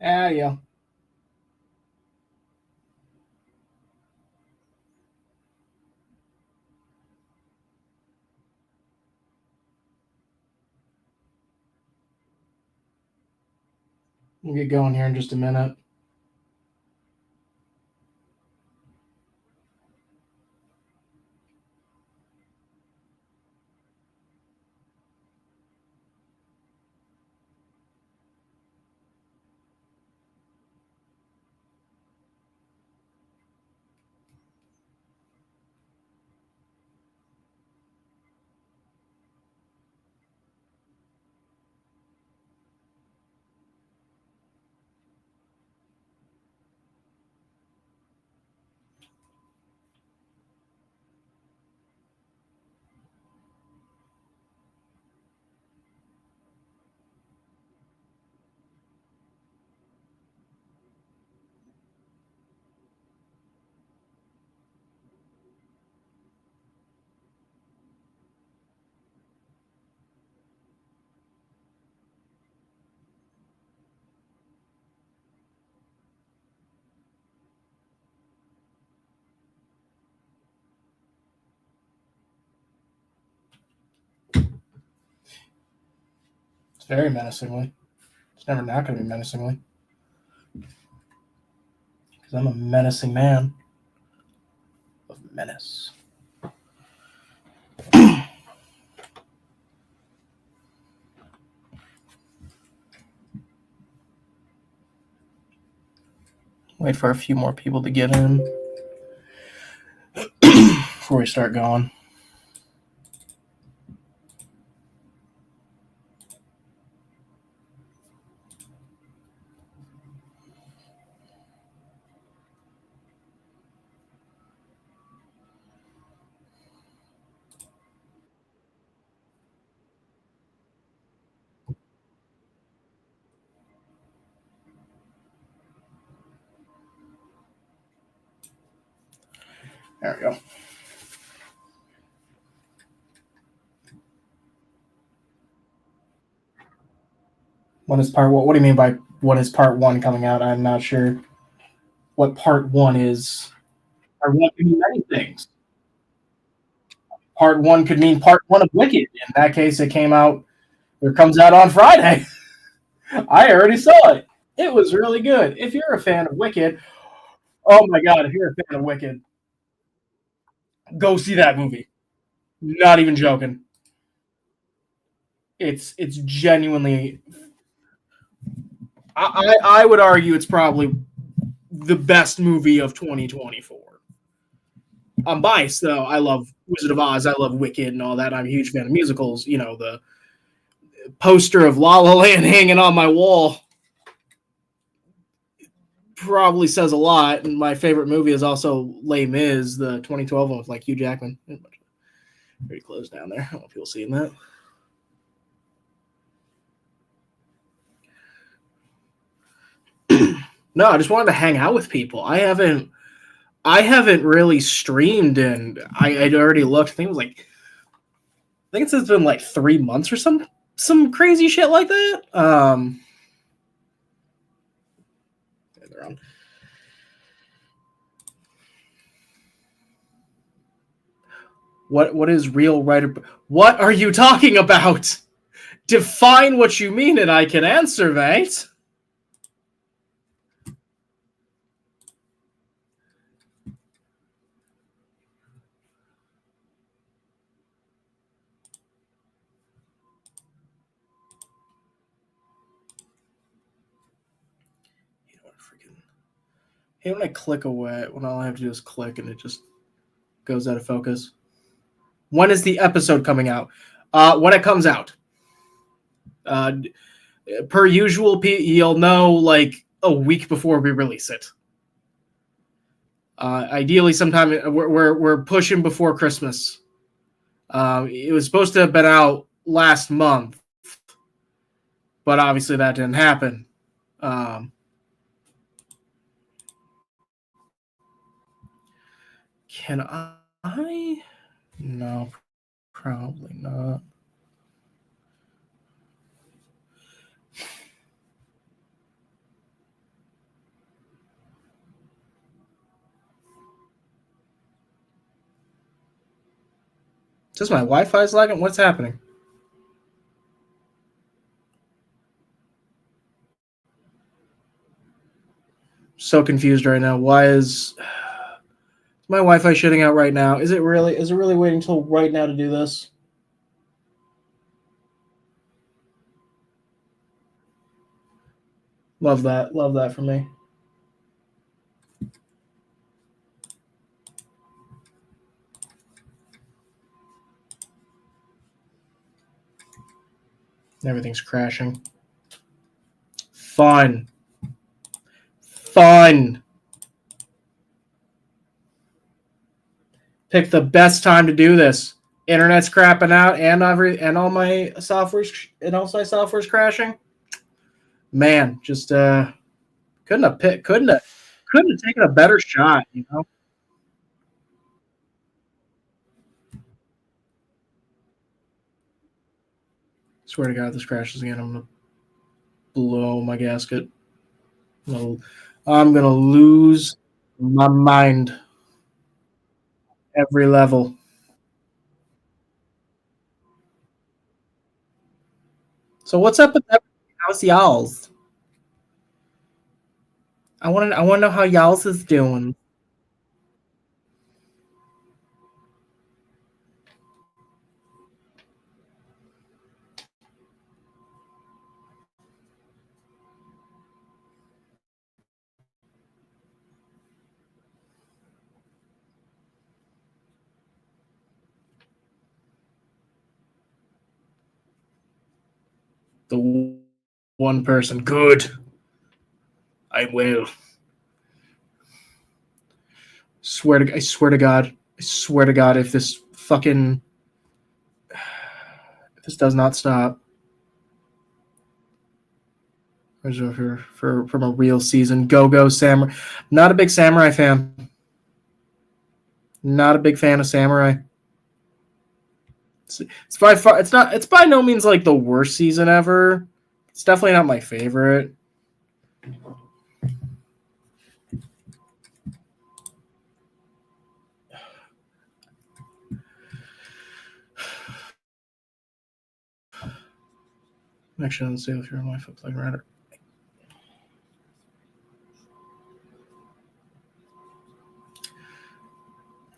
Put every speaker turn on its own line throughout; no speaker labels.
Yeah. We'll get going here in just a minute. It's very menacingly. It's never not going to be menacingly. Because I'm a menacing man of menace. Wait for a few more people to get in before we start going. There we go. When is part one? What do you mean by when is part one coming out? I'm not sure what part one is. Part one could mean many things. Part one could mean part one of Wicked. In that case, it came out. It comes out on Friday. I already saw it. It was really good. If you're a fan of Wicked, oh my god! If you're a fan of Wicked, go see that movie. Not even joking. It's genuinely. I would argue it's probably the best movie of 2024. I'm biased though. I love Wizard of Oz. I love Wicked and all that. I'm a huge fan of musicals. You know, the poster of La La Land hanging on my wall probably says a lot. And my favorite movie is also Les Mis, the 2012 one with like Hugh Jackman. Pretty close down there. I don't know if people seeing that. No, I just wanted to hang out with people. I haven't really streamed, and I'd already looked. I think it was like I think it's been like 3 months or some crazy shit like that. They're on. What is real writer? What are you talking about? Define what you mean, and I can answer, mate. You know what, freaking. Hey, when I click away, when all I have to do is click, and it just goes out of focus. When is the episode coming out? When it comes out. Per usual, you'll know like a week before we release it. Ideally, sometime we're pushing before Christmas. It was supposed to have been out last month, but obviously that didn't happen. Can I? No, probably not. Just my Wi-Fi's lagging? What's happening? So confused right now. Why is my Wi-Fi shutting out right now? Is it really waiting until right now to do this? Love that. Love that for me. Everything's crashing. Fun. Pick the best time to do this. Internet's crapping out and all my software's crashing. Man, just couldn't have taken a better shot, you know. Swear to God, if this crashes again, I'm gonna blow my gasket. I'm gonna lose my mind every level. So what's up with that? How's y'all's? I wanna know how y'all's is doing. The one person. Good. I will. I swear to God. I swear to God, if this does not stop. From a real season. Go Samurai. Not a big Samurai fan. Not a big fan of Samurai. It's by far. It's not. It's by no means like the worst season ever. It's definitely not my favorite. Actually, let's see if you're on my foot plug router.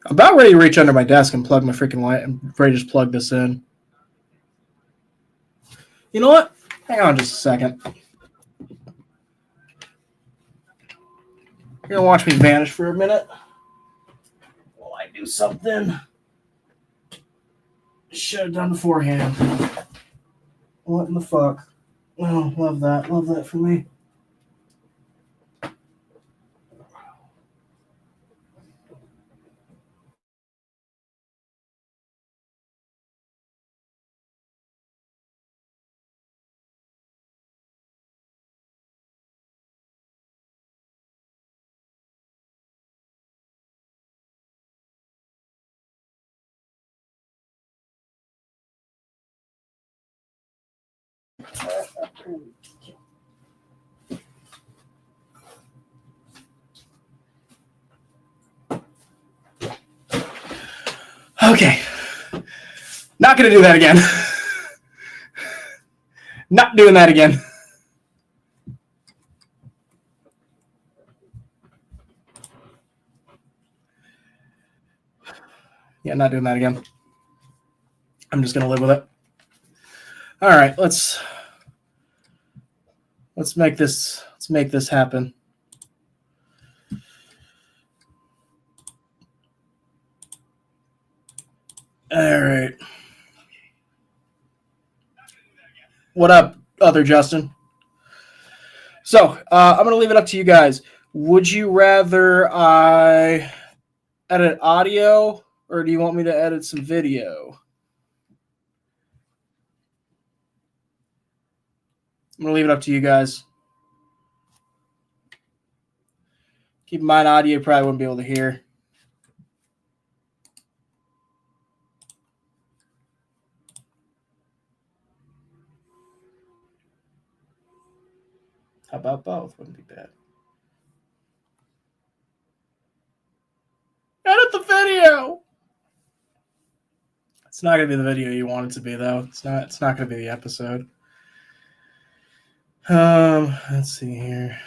I'm about ready to reach under my desk and plug my freaking light. I'm ready to just plug this in. You know what? Hang on just a second. You're gonna watch me vanish for a minute while I do something. Should have done beforehand. What in the fuck? Oh, love that. Love that for me. Okay. Not gonna do that again. Not doing that again. Yeah, not doing that again. I'm just gonna live with it. All right, let's make this happen. All right. What up, other Justin? So I'm gonna leave it up to you guys. Would you rather I edit audio or do you want me to edit some video? I'm gonna leave it up to you guys. Keep in mind, audio probably wouldn't be able to hear. How about both? Wouldn't be bad. Edit the video. It's not gonna be the video you want it to be, though. It's not. It's not gonna be the episode. Let's see here.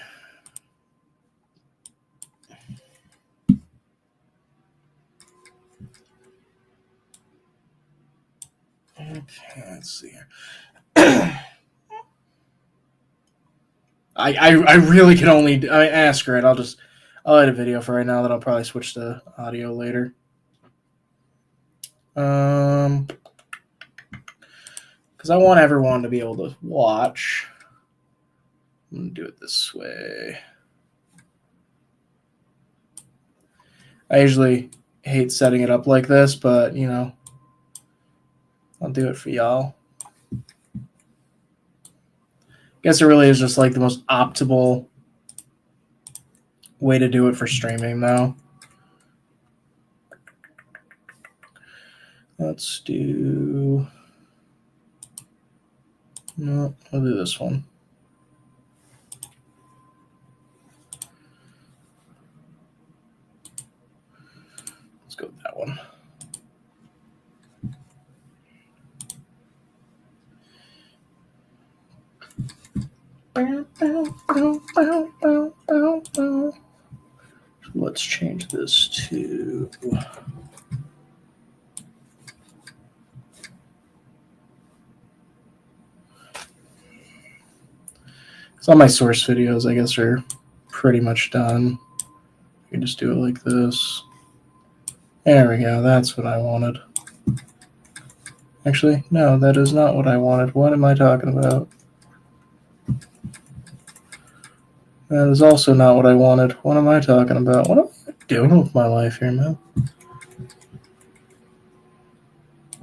Okay, let's see here. I really can only ask her it. I'll edit a video for right now. That I'll probably switch to audio later. Because I want everyone to be able to watch. I'm gonna do it this way. I usually hate setting it up like this, but you know, I'll do it for y'all. Guess it really is just like the most optimal way to do it for streaming, though. Let's do. No, I'll do this one. Let's go with that one. Let's change this to. All my source videos, I guess, are pretty much done. I can just do it like this. There we go. That's what I wanted. Actually, no, that is not what I wanted. What am I talking about? That is also not what I wanted. What am I talking about? What am I doing with my life here, man?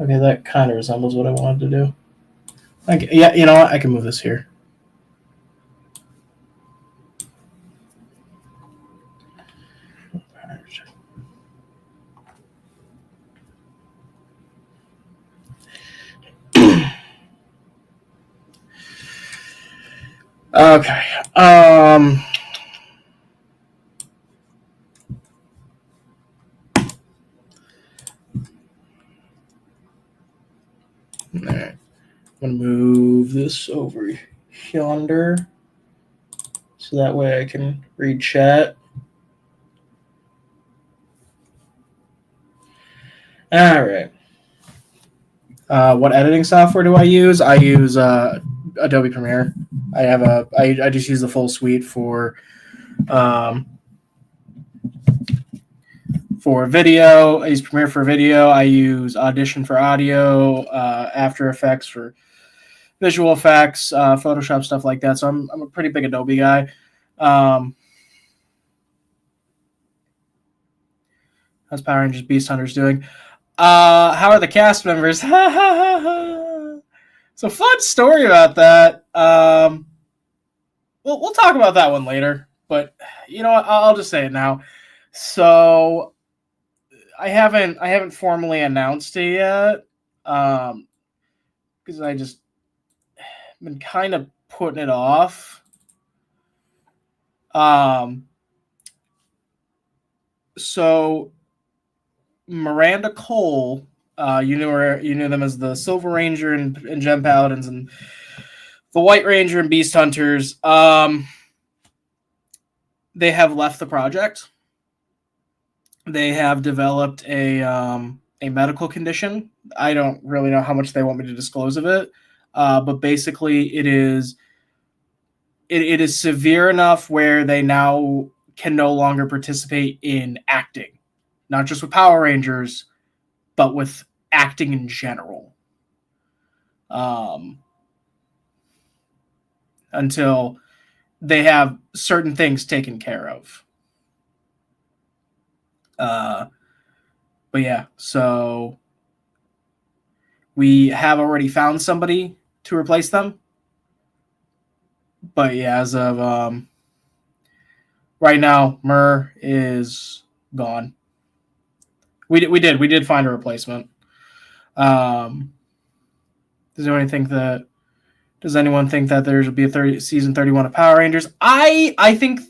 Okay, that kind of resembles what I wanted to do. Yeah, you know what? I can move this here. Okay. All right. I'm gonna move this over yonder, so that way I can read chat. All right. What editing software do I use? I use Adobe Premiere. I just use the full suite for video. I use Premiere for video. I use Audition for audio, After Effects for visual effects, Photoshop, stuff like that. So I'm a pretty big Adobe guy. How's Power Rangers Beast Hunters doing? How are the cast members? So fun story about that. We'll talk about that one later, but you know what? I'll just say it now. So I haven't formally announced it yet, because I just been kind of putting it off. So Miranda Cole, you knew them as the Silver Ranger and Gem Paladins, and the White Ranger and Beast Hunters. They have left the project. They have developed a medical condition. I don't really know how much they want me to disclose of it, but basically it is severe enough where they now can no longer participate in acting, not just with Power Rangers, but with acting in general. Until they have certain things taken care of. But yeah, so we have already found somebody to replace them. But yeah, as of right now, Mur is gone. We did find a replacement. Does anyone think that there will be a season 31 of Power Rangers? I think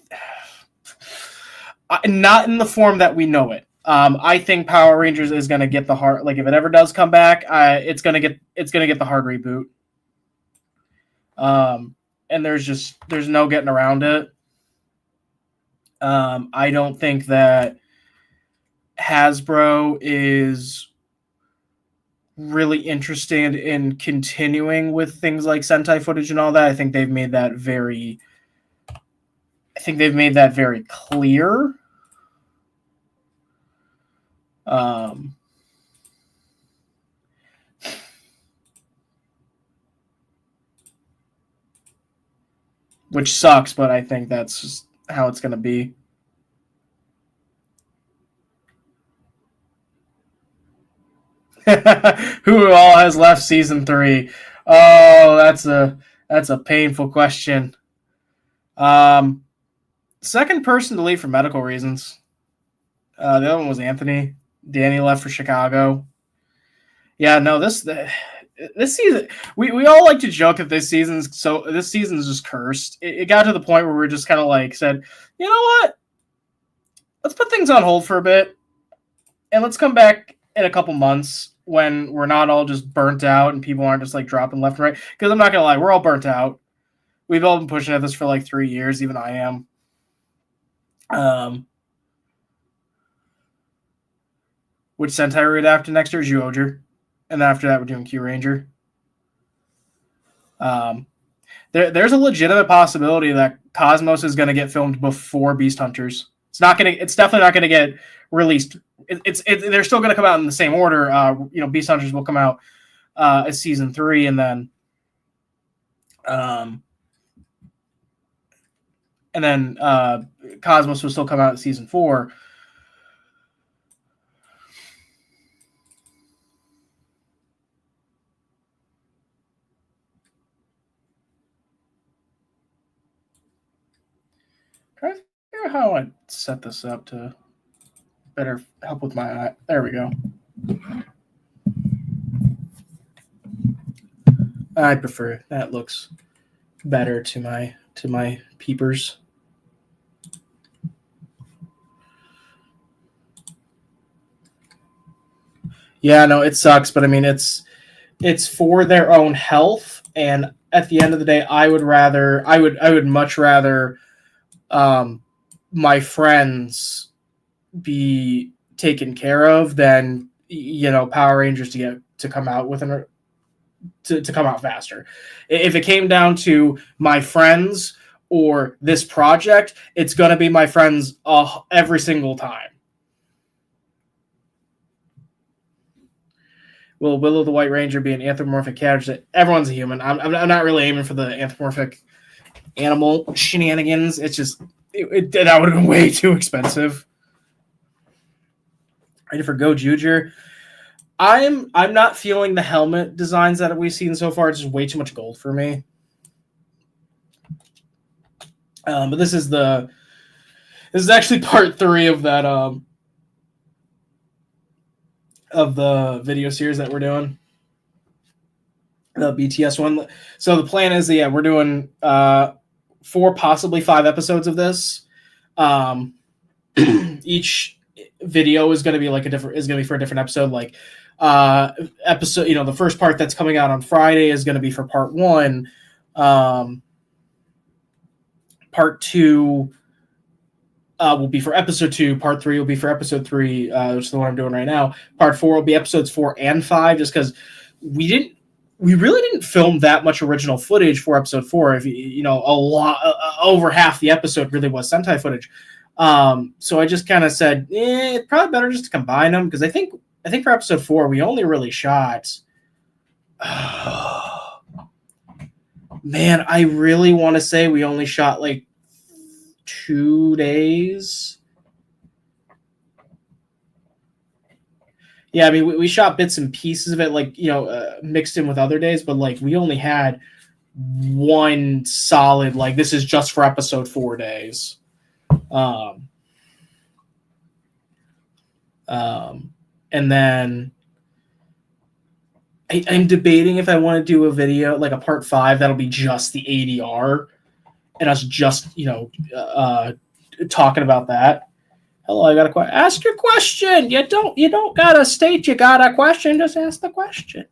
not in the form that we know it. I think Power Rangers is going to get the hard, like if it ever does come back, it's going to get the hard reboot. And there's no getting around it. I don't think that Hasbro is really interested in continuing with things like Sentai footage and all that. I think they've made that very clear. Which sucks, but I think that's just how it's going to be. Who all has left season 3? Oh, that's a painful question. Second person to leave for medical reasons. The other one was Anthony. Danny left for Chicago. Yeah, no, this season, we all like to joke that this season's just cursed. It got to the point where we're just kind of like said, you know what? Let's put things on hold for a bit, and let's come back in a couple months when we're not all just burnt out and people aren't just like dropping left and right. Because I'm not gonna lie, we're all burnt out. We've all been pushing at this for like 3 years. Even I am. Which Sentai we're adapting next year is Zyuohger. And then after that, we're doing Q-Ranger. There's a legitimate possibility that Cosmos is going to get filmed before Beast Hunters. It's definitely not going to get released. They're still going to come out in the same order. Beast Hunters will come out as season 3, and then Cosmos will still come out at season 4. Try to figure out how I set this up to better help with my eye. There we go. I prefer that looks better to my peepers. Yeah, no, it sucks, but I mean it's for their own health, and at the end of the day, I would much rather my friends be taken care of than Power Rangers to come out with to come out faster. If it came down to my friends or this project, it's gonna be my friends every single time. Will Willow the White Ranger be an anthropomorphic character? Everyone's a human. I'm not really aiming for the anthropomorphic animal shenanigans. It's just that would have been way too expensive. Ready for Go Zyuohger? I'm not feeling the helmet designs that we've seen so far. It's just way too much gold for me. But this is actually part 3 of that of the video series that we're doing. The BTS one. So the plan is we're doing 4, possibly 5 episodes of this. Each video is going to be for a different episode. Like episode, the first part that's coming out on Friday is going to be for part 1. Part 2 will be for episode 2. Part 3 will be for episode 3, which is the one I'm doing right now. Part 4 will be episodes 4 and 5, just because we really didn't film that much original footage for episode 4. If a lot over half the episode really was Sentai footage. So I just kind of said, it's probably better just to combine them, because I think for episode 4 we only really shot. Man, I really want to say we only shot like 2 days. Yeah, I mean, we shot bits and pieces of it, like, mixed in with other days, but like we only had one solid, like, this is just for episode 4 days. And then I'm debating if I want to do a video, like a part 5, that'll be just the ADR and us just, talking about that. Hello, I got a question. Ask your question. You don't gotta state you got a question. Just ask the question.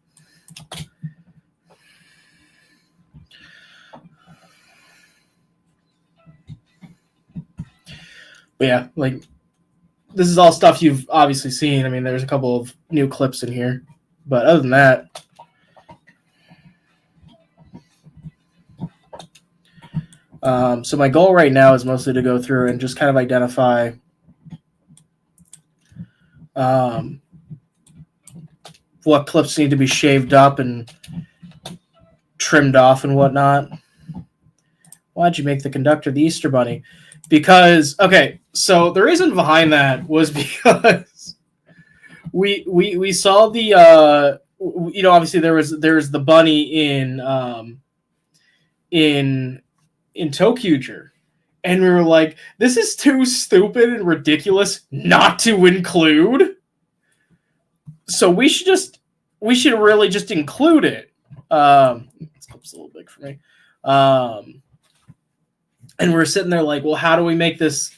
But yeah, like this is all stuff you've obviously seen. I mean, there's a couple of new clips in here, but other than that, so my goal right now is mostly to go through and just kind of identify what clips need to be shaved up and trimmed off and whatnot. Why'd you make the conductor the Easter Bunny? Because, okay, so the reason behind that was because we saw the obviously there's the bunny in ToQger, and we were like, this is too stupid and ridiculous not to include. So we should really just include it. This clip's a little big for me. And we're sitting there like, well, how do we make this?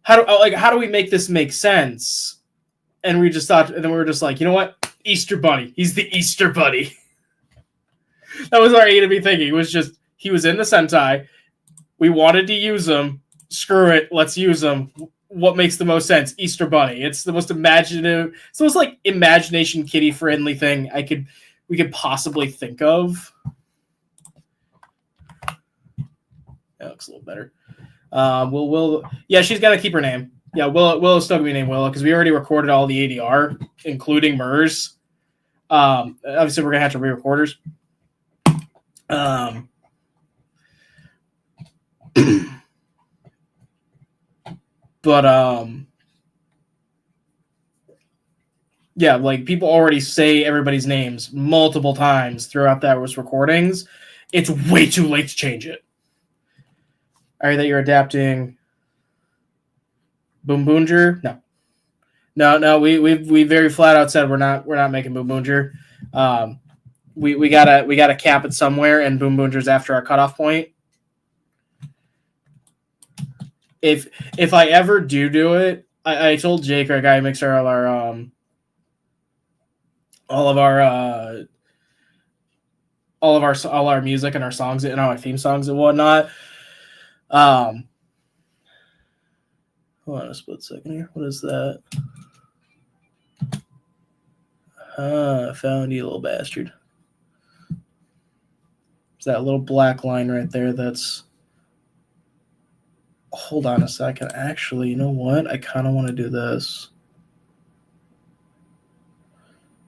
How do we make this make sense? And we just thought, and then we were just like, you know what? Easter Bunny. He's the Easter Bunny. That was our A to B thinking. It was just he was in the Sentai. We wanted to use him. Screw it. Let's use him. What makes the most sense? Easter Bunny. It's the most imaginative. It's the most like imagination kitty friendly thing we could possibly think of. That looks a little better. Yeah, she's got to keep her name. Yeah, Willow's still gonna be named Willow because we already recorded all the ADR, including MERS. Obviously, we're gonna have to re-record hers. Yeah, like people already say everybody's names multiple times throughout those recordings. It's way too late to change it. Are that you're adapting Boom Boonger? No. We very flat out said we're not making Boom Boonger. We gotta cap it somewhere, and Boom Boonger's after our cutoff point. If I ever do it, I told Jake, our guy who makes all our music and our songs and our theme songs and whatnot. Hold on a split second here. What is that? I found you, little bastard. There's that little black line right there. Hold on a second. Actually, you know what? I kind of want to do this.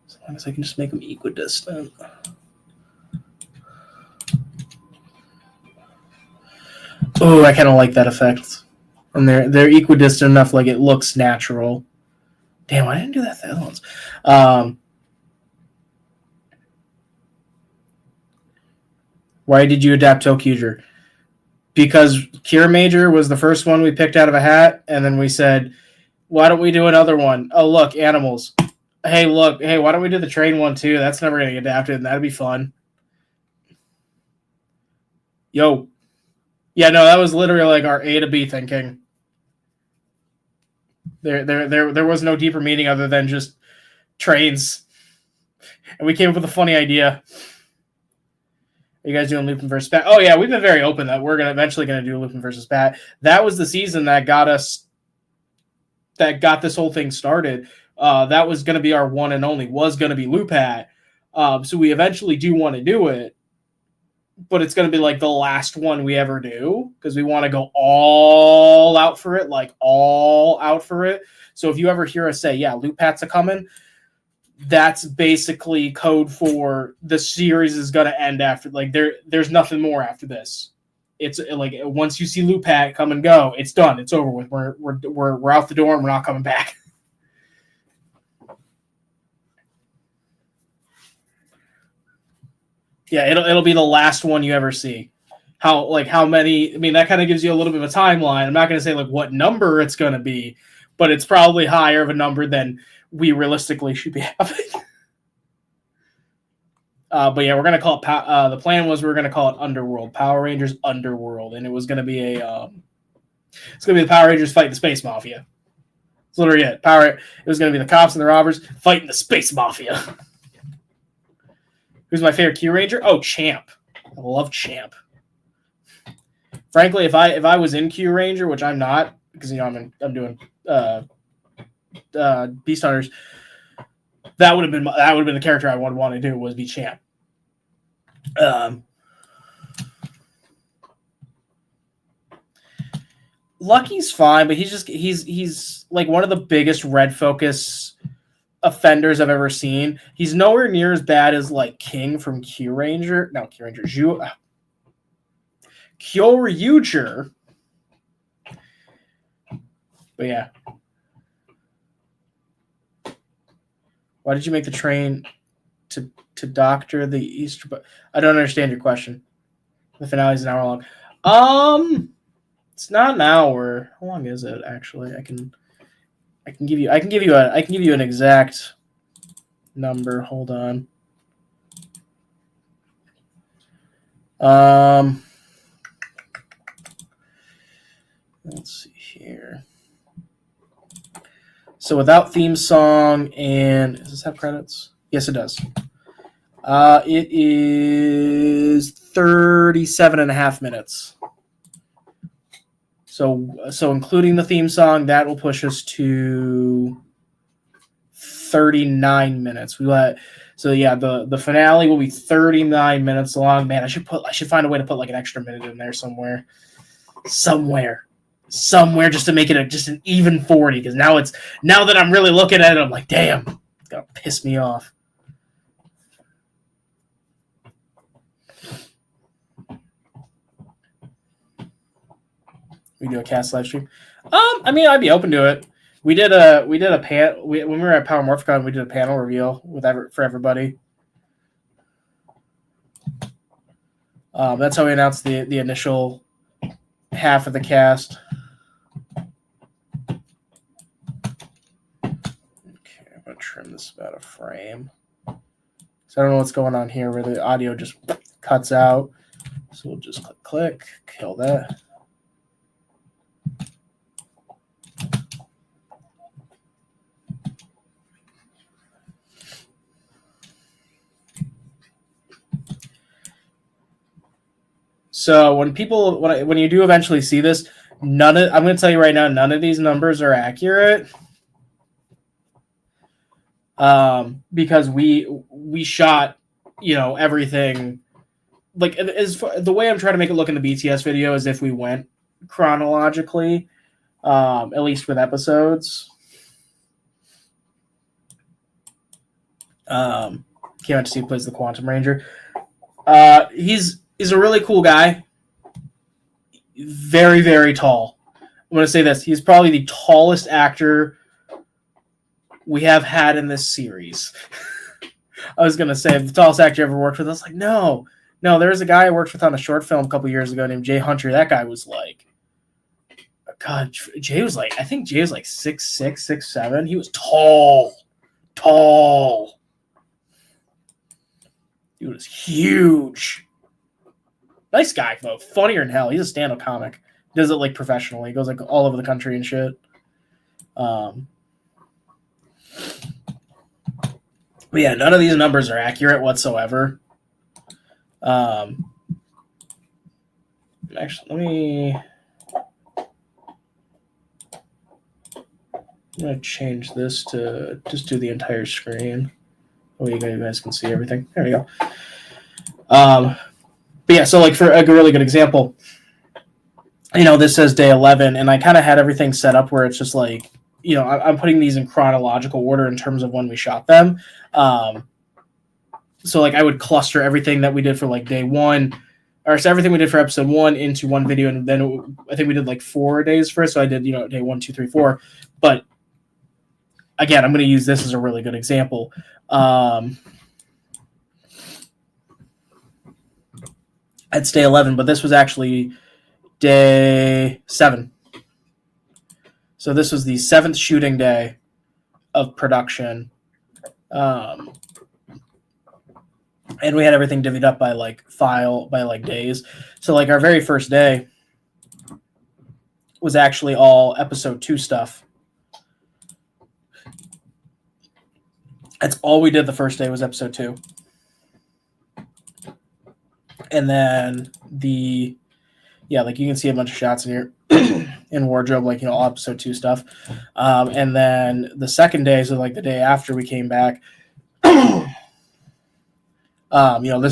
As long as I can just make them equidistant. Oh, I kind of like that effect. And they're equidistant enough, like it looks natural. Damn, I didn't do that for the other ones. Why did you adapt ToQger? Because Kira Major was the first one we picked out of a hat, and then we said, why don't we do another one? Oh, look, animals. Hey, why don't we do the train one too? That's never going to get adapted, and that'd be fun. Yo. Yeah, no, that was literally like our A to B thinking. There was no deeper meaning other than just trains. And we came up with a funny idea. Are you guys doing Lupin versus Bat? Oh, yeah, we've been very open that we're eventually going to do Lupin versus Bat. That was the season that got this whole thing started. That was going to be our one and only, was going to be Lupat. So we eventually do want to do it, but it's going to be like the last one we ever do because we want to go all out for it, like all out for it. So if you ever hear us say, yeah, Lupat's a coming, that's basically code for the series is going to end after. Like there's nothing more after this. It's like once you see Lupat come and go, it's done. It's over with. We're out the door and we're not coming back. Yeah, it'll be the last one you ever see. How many? I mean, that kind of gives you a little bit of a timeline. I'm not going to say like what number it's going to be, but it's probably higher of a number than we realistically should be having. But yeah, we're going to call it. The plan was we were going to call it Underworld, Power Rangers Underworld, and it was going to be it's going to be the Power Rangers fight the Space Mafia. It's literally it. Power. It was going to be the cops and the robbers fighting the space mafia. Who's my favorite Q Ranger? Oh, Champ. I love Champ. Frankly, if I was in Q Ranger, which I'm not, because I'm doing Beast Hunters, that would have been the character I would want to do, was be Champ. Lucky's fine, but he's like one of the biggest red focus offenders I've ever seen. He's nowhere near as bad as like King from Kyoryuger. But yeah. Why did you make the train to doctor the Easter? But I don't understand your question. The finale is an hour long. It's not an hour. How long is it actually? I can give you an exact number. Hold on. Let's see here. So without theme song and does this have credits? Yes, it does. It is 37.5 minutes. So including the theme song, that will push us to 39 minutes. The finale will be 39 minutes long. Man, I should find a way to put like an extra minute in there somewhere, just to make it just an even 40. Because now that I'm really looking at it, I'm like, damn, it's gonna piss me off. We do a cast live stream. I mean, I'd be open to it. We did a when we were at Power Morphicon, we did a panel reveal for everybody. That's how we announced the initial half of the cast. Okay, I'm gonna trim this about a frame. So I don't know what's going on here where the audio just cuts out. So we'll just click, kill that. So when you do eventually see this, I'm going to tell you right now, none of these numbers are accurate. Because we shot, everything like the way I'm trying to make it look in the BTS video is if we went chronologically, at least with episodes. Can't wait to see who plays the Quantum Ranger. He's a really cool guy. Very, very tall. I'm going to say this. He's probably the tallest actor we have had in this series. I was going to say the tallest actor I ever worked with. I was like, no. There's a guy I worked with on a short film a couple years ago named Jay Hunter. That guy was like, God, Jay was like 6'6", 6'7". He was tall. He was huge. Nice guy, though. Funnier than hell. He's a stand-up comic. He does it like professionally. He goes like all over the country and shit. But yeah, none of these numbers are accurate whatsoever. Actually, I'm gonna change this to just do the entire screen. Oh, you guys can see everything. There we go. But yeah, so like for a really good example, this says day 11, and I kind of had everything set up where it's just like, I'm putting these in chronological order in terms of when we shot them. So like I would cluster everything that we did for like day one, or so everything we did for episode 1 into one video, and then I think we did like 4 days first. So I did, day 1, 2, 3, 4. But again, I'm going to use this as a really good example. It's day 11, but this was actually day 7. So this was the 7th shooting day of production. And we had everything divvied up by days. So like our very first day was actually all episode 2 stuff. That's all we did the first day was episode 2. And then like you can see a bunch of shots in here in wardrobe, like, all episode 2 stuff. And then the second day, so like the day after we came back, this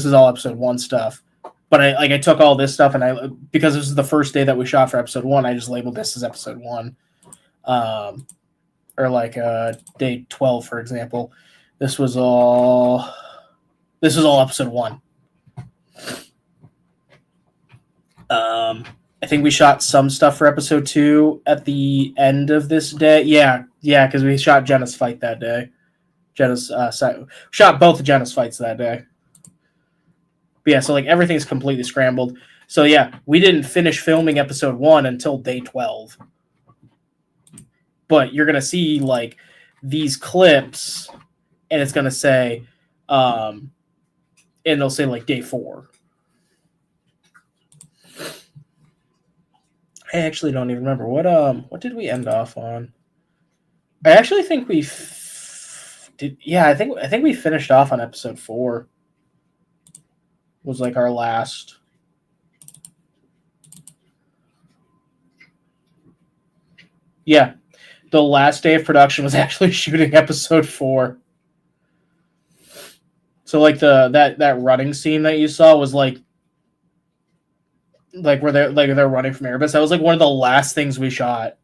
is all episode 1 stuff. But I took all this stuff and because this is the first day that we shot for episode 1, I just labeled this as episode 1. Or like day 12, for example. This was all episode 1. I think we shot some stuff for episode 2 at the end of this day. Yeah, because we shot Jenna's fight that day. Shot both of Jenna's fights that day. But yeah, so like everything's completely scrambled. So yeah, we didn't finish filming episode 1 until day 12. But you're gonna see like these clips, and it's gonna say, and they'll say like day 4. I actually don't even remember what did we end off on. I actually think we did. Yeah, I think we finished off on episode 4. Was like our last. Yeah, the last day of production was actually shooting episode 4. So like that running scene that you saw was like where they're running from Erebus. That was like one of the last things we shot.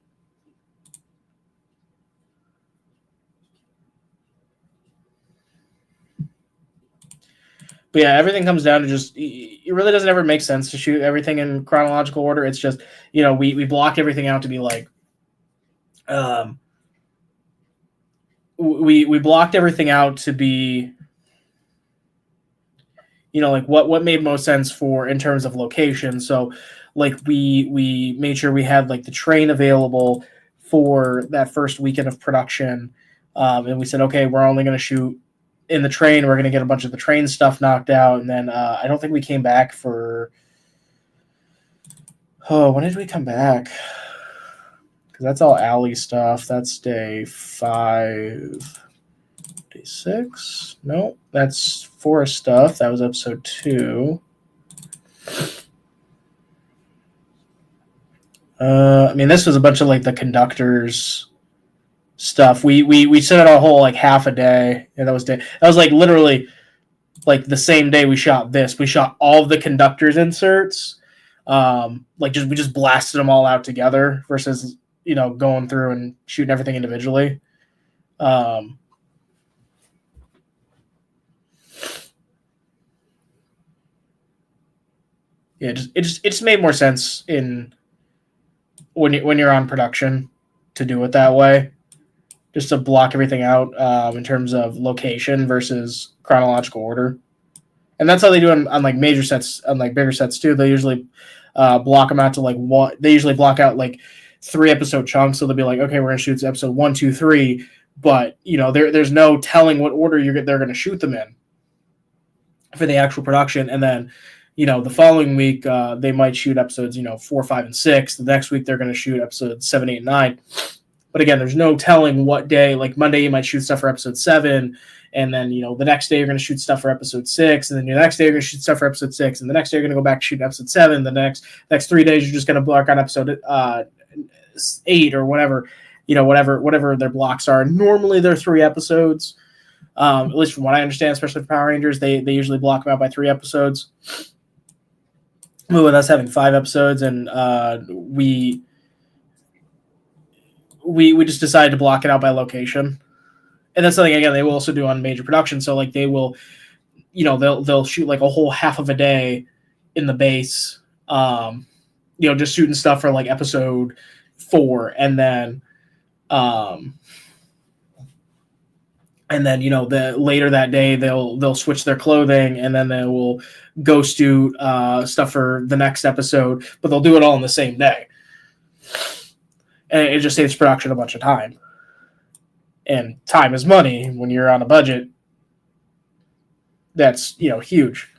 But yeah, everything comes down to just, it really doesn't ever make sense to shoot everything in chronological order. It's just, we block everything out to be like, we blocked everything out to be, like what made most sense for in terms of location. So like we made sure we had like the train available for that first weekend of production. And we said, okay, we're only going to shoot in the train. We're going to get a bunch of the train stuff knocked out. And then I don't think we came back for, when did we come back? Because that's all alley stuff. That's day 5. Day 6? No, that's forest stuff. That was episode 2. This was a bunch of like the conductors stuff. We set out a whole like half a day, and that was like literally like the same day we shot this. We shot all of the conductors inserts. We just blasted them all out together versus going through and shooting everything individually. It just made more sense when you're on production to do it that way, just to block everything out in terms of location versus chronological order. And that's how they do it on like major sets, on like bigger sets too. They usually block them out to like one. They usually block out like 3 episode chunks. So they'll be like, okay, we're gonna shoot episode 1, 2, 3, but there's no telling what order they're gonna shoot them in for the actual production. And then the following week they might shoot episodes 4, 5, and 6. The next week they're going to shoot episodes 7, 8, and 9. But again, there's no telling what day. Like Monday you might shoot stuff for episode 7, and then the next day you're going to shoot stuff for episode 6, and then the next day you're going to shoot stuff for episode 6, and the next day you're going to go back to shoot episode 7. The next 3 days you're just going to block on episode 8 or whatever whatever their blocks are. Normally they're 3 episodes. At least from what I understand, especially for Power Rangers, they usually block them out by 3 episodes. With us having 5 episodes, and we just decided to block it out by location. And that's something, again, they will also do on major production. So like they will, they'll shoot like a whole half of a day in the base, just shooting stuff for like episode 4, and then the later that day they'll switch their clothing, and then they will ghost do stuff for the next episode, but they'll do it all on the same day, and it just saves production a bunch of time. And time is money when you're on a budget. That's huge.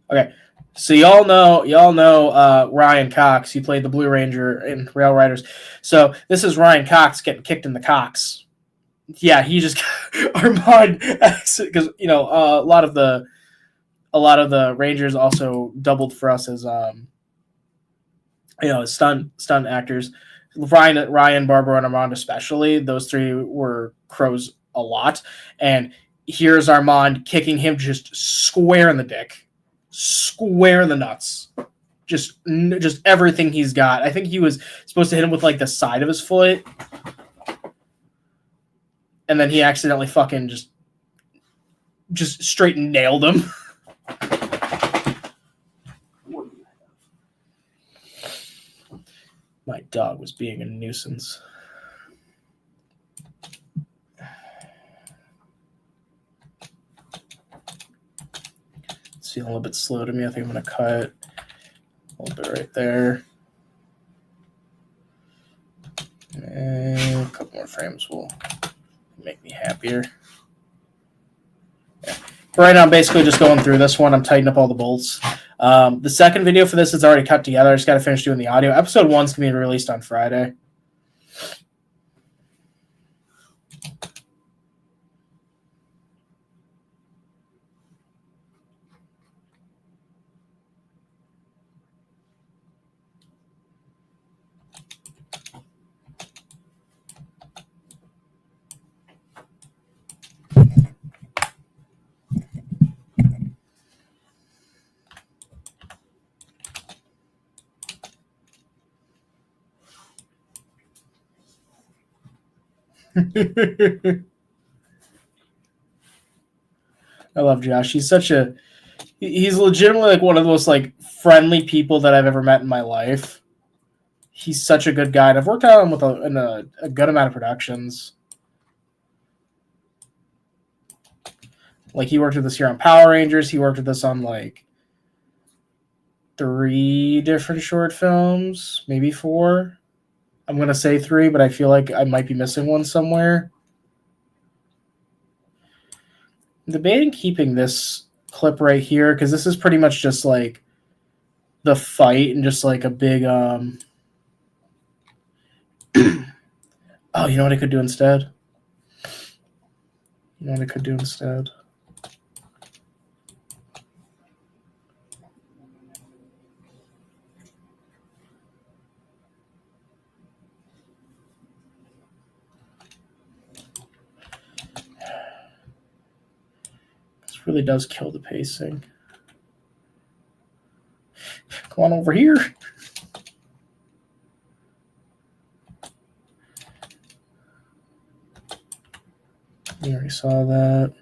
Okay, So y'all know Ryan Cox. He played the Blue Ranger in Rail Riders. So this is Ryan Cox getting kicked in the cocks. Yeah, he just Armand because a lot of the Rangers also doubled for us as as stunt actors. Ryan, Barbara, and Armand especially. Those three were crows a lot, and here's Armand kicking him just square in the dick, square in the nuts, just everything he's got. I think he was supposed to hit him with like the side of his foot, and then he accidentally fucking just straight nailed him. My dog was being a nuisance. It's feeling a little bit slow to me. I think I'm going to cut a little bit right there. And a couple more frames will make me happier. Yeah. Right now, I'm basically just going through this one. I'm tightening up all the bolts. The second video for this is already cut together. I just got to finish doing the audio. Episode 1's going to be released on Friday. I love Josh. He's legitimately like one of the most like friendly people that I've ever met in my life. He's such a good guy, and I've worked on him with a good amount of productions. Like he worked with us here on Power Rangers. He worked with us on like 3 different short films, maybe 4. I'm gonna say 3, but I feel like I might be missing one somewhere. I'm debating keeping this clip right here because this is pretty much just like the fight and just like a big oh, you know what I could do instead? This really does kill the pacing. Come on over here. You already saw that.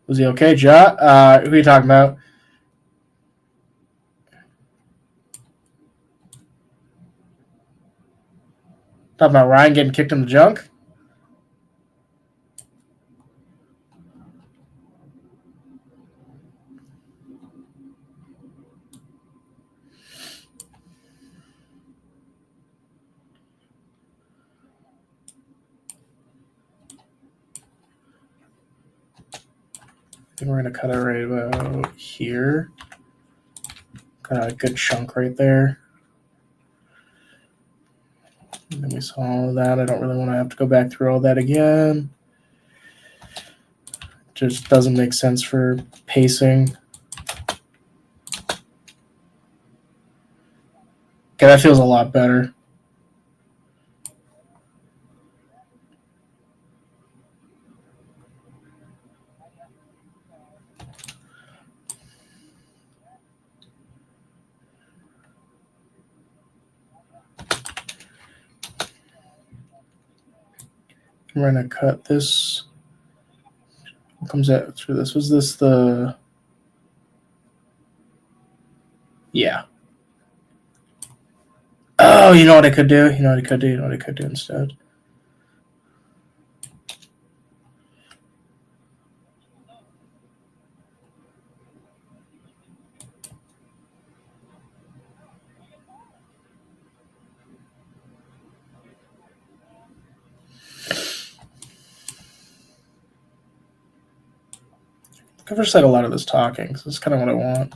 Was he okay, Ja? Who are you talking about? Talking about Ryan getting kicked in the junk? I think we're going to cut it right about here. Got a good chunk right there. And then we saw all of that. I don't really want to have to go back through all that again. Just doesn't make sense for pacing. Okay, that feels a lot better. We're going to cut this. What comes out through this? Was this the... Yeah. Oh, you know what I could do? You know what I could do instead? Cover just like a lot of this talking, because that's kind of what I want.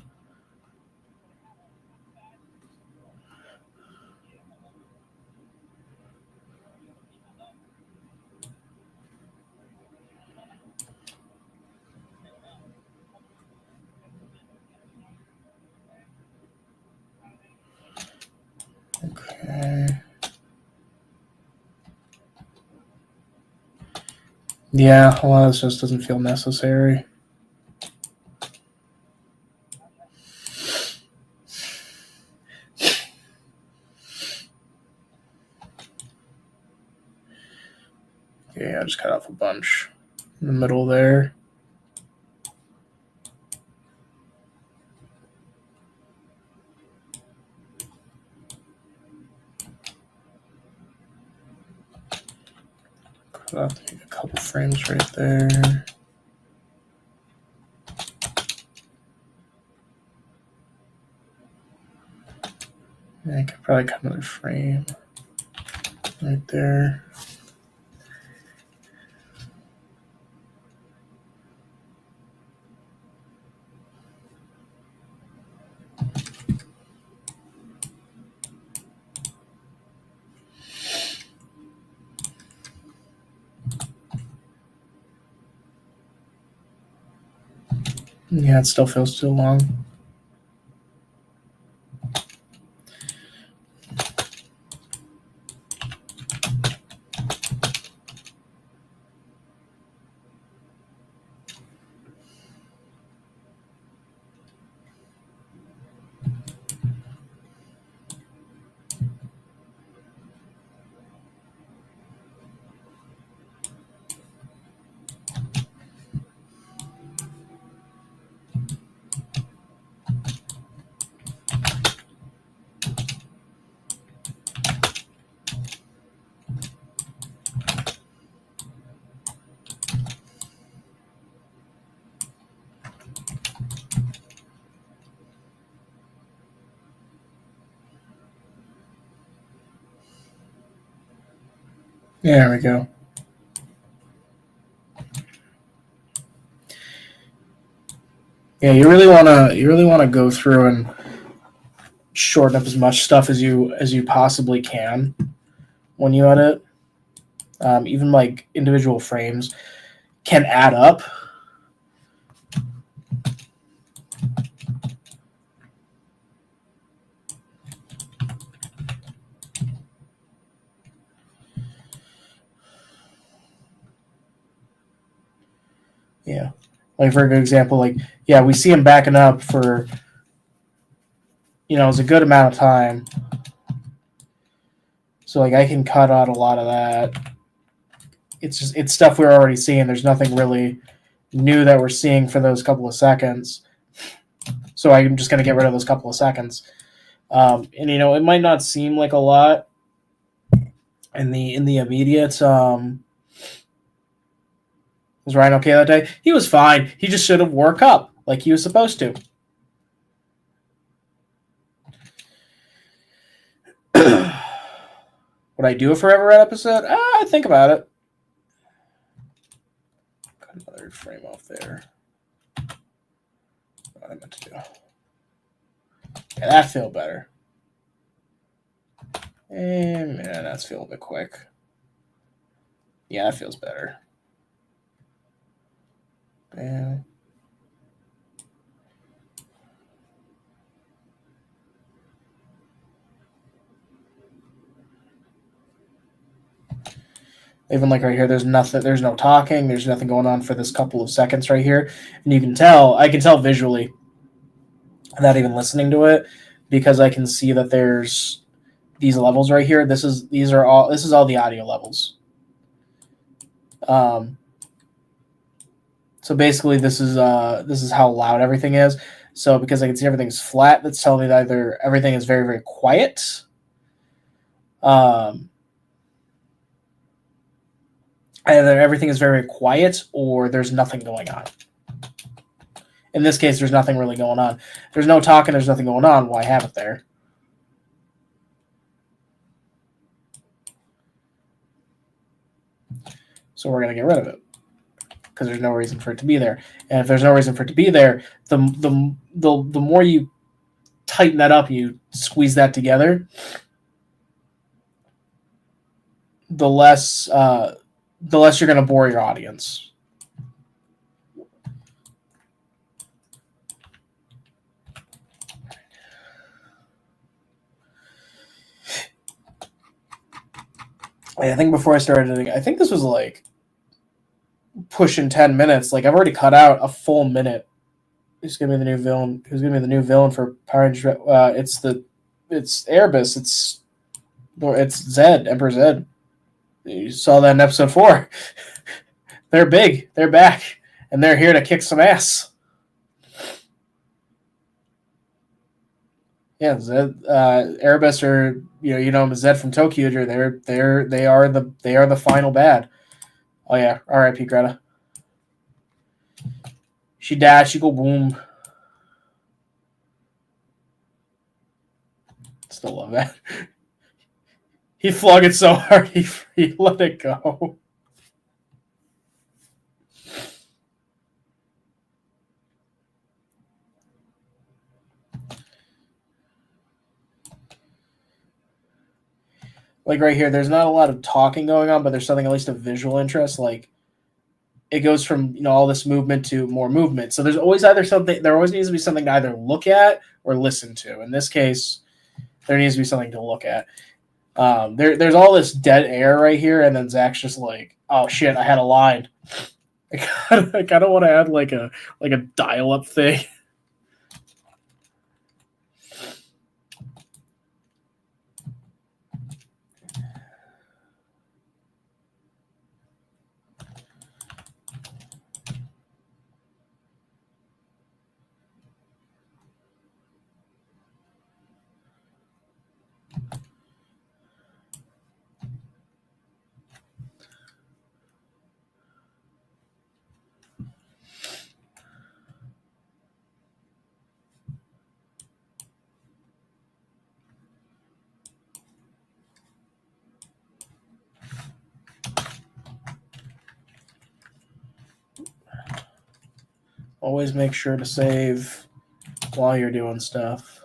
Okay. Yeah, a lot of this just doesn't feel necessary. Okay, I just cut off a bunch in the middle there. Cut off a couple frames right there. I could probably cut another frame right there. Yeah, it still feels too long. Yeah, there we go. Yeah, you really wanna go through and shorten up as much stuff as you possibly can when you edit. Even like individual frames can add up. Yeah. Like for a good example, like yeah, we see him backing up for it's a good amount of time. So like I can cut out a lot of that. It's stuff we're already seeing. There's nothing really new that we're seeing for those couple of seconds. So I'm just gonna get rid of those couple of seconds. And it might not seem like a lot in the immediate. Was Ryan okay that day? He was fine. He just should have worked up like he was supposed to. Would I do a Forever Red episode? I think about it. Cut another frame off there. What I meant to do. Yeah, that feel better. And man, that's feeling a bit quick. Yeah, that feels better. Bam. Even like right here, there's nothing. There's no talking. There's nothing going on for this couple of seconds right here, and you can tell. I can tell visually, without even listening to it, because I can see that there's these levels right here. This is all the audio levels. So basically, this is how loud everything is. So because I can see everything's flat, that's telling me that either everything is very, very quiet. Either everything is very quiet or there's nothing going on. In this case, there's nothing really going on. There's no talking, there's nothing going on. Why have it there? So we're going to get rid of it. because there's no reason for it to be there. And if there's no reason for it to be there, the more you tighten that up, you squeeze that together, the less you're going to bore your audience. I think before I started, I think this was like pushing 10 minutes. Like I've already cut out a full minute. Who's gonna be the new villain? Who's gonna be the new villain for Power Rangers? It's Erebus. It's Zed, Emperor Zed. You saw that in episode 4. They're big. They're back, and they're here to kick some ass. Yeah, Zed, Erebus, or you know him as Zed from Tokyo. They are the final bad. Oh yeah, R.I.P. Greta. She dashed. She go boom. Still love that. He flung it so hard he let it go. Like right here, there's not a lot of talking going on, but there's something at least of visual interest. Like it goes from all this movement to more movement. So there's always something. There always needs to be something to either look at or listen to. In this case, there needs to be something to look at. There's all this dead air right here, and then Zach's just like, "Oh shit, I had a line." I kind of want to add like a dial-up thing. Always make sure to save while you're doing stuff.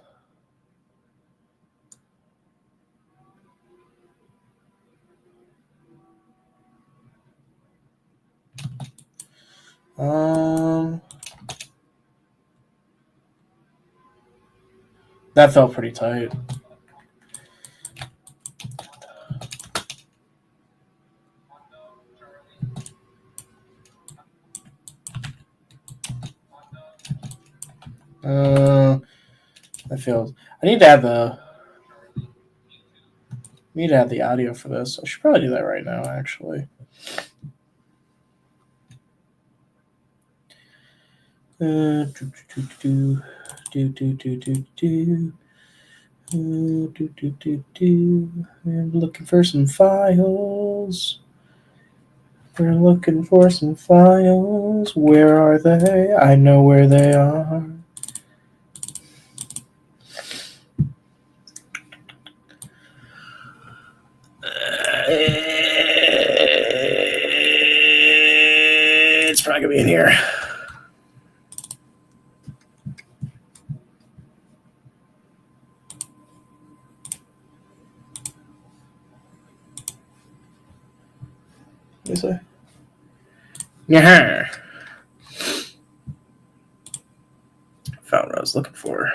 That felt pretty tight. I need to add the audio for this. I should probably do that right now, actually. I'm looking for some files. We're looking for some files. Where are they? I know where they are. It's probably going to be in here. What do you say? Yeah. Found what I was looking for.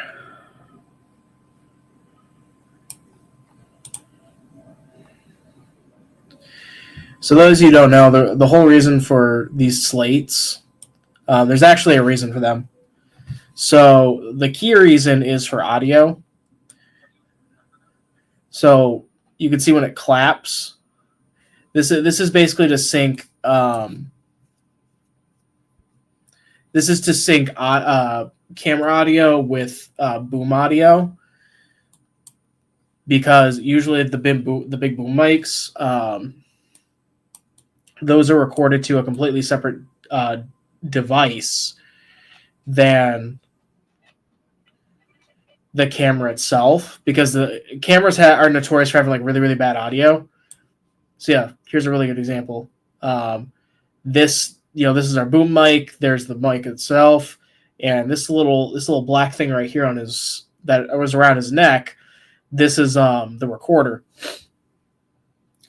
So those of you who don't know, the whole reason for these slates, there's actually a reason for them. So the key reason is for audio. So you can see when it claps. This is basically to sync. This is to sync camera audio with boom audio, because usually the big boom mics, those are recorded to a completely separate device than the camera itself, because the cameras are notorious for having like really, really bad audio. So yeah, here's a really good example. This this is our boom mic. There's the mic itself, and this little black thing right here on that was around his neck. This is the recorder.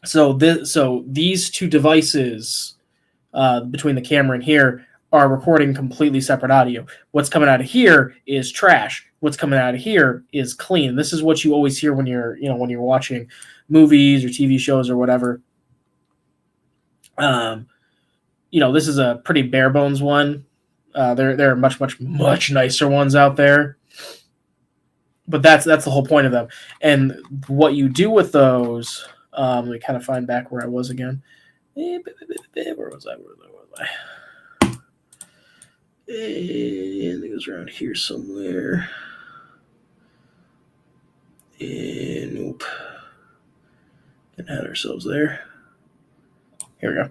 So these two devices between the camera and here are recording completely separate audio. What's coming out of here is trash. What's coming out of here is clean. This is what you always hear when you're watching movies or TV shows or whatever. This is a pretty bare bones one. There are much nicer ones out there. But that's the whole point of them. And what you do with those, let me kind of find back where I was again. Where was I? I think it was around here somewhere. Nope. Didn't have ourselves there. Here we go.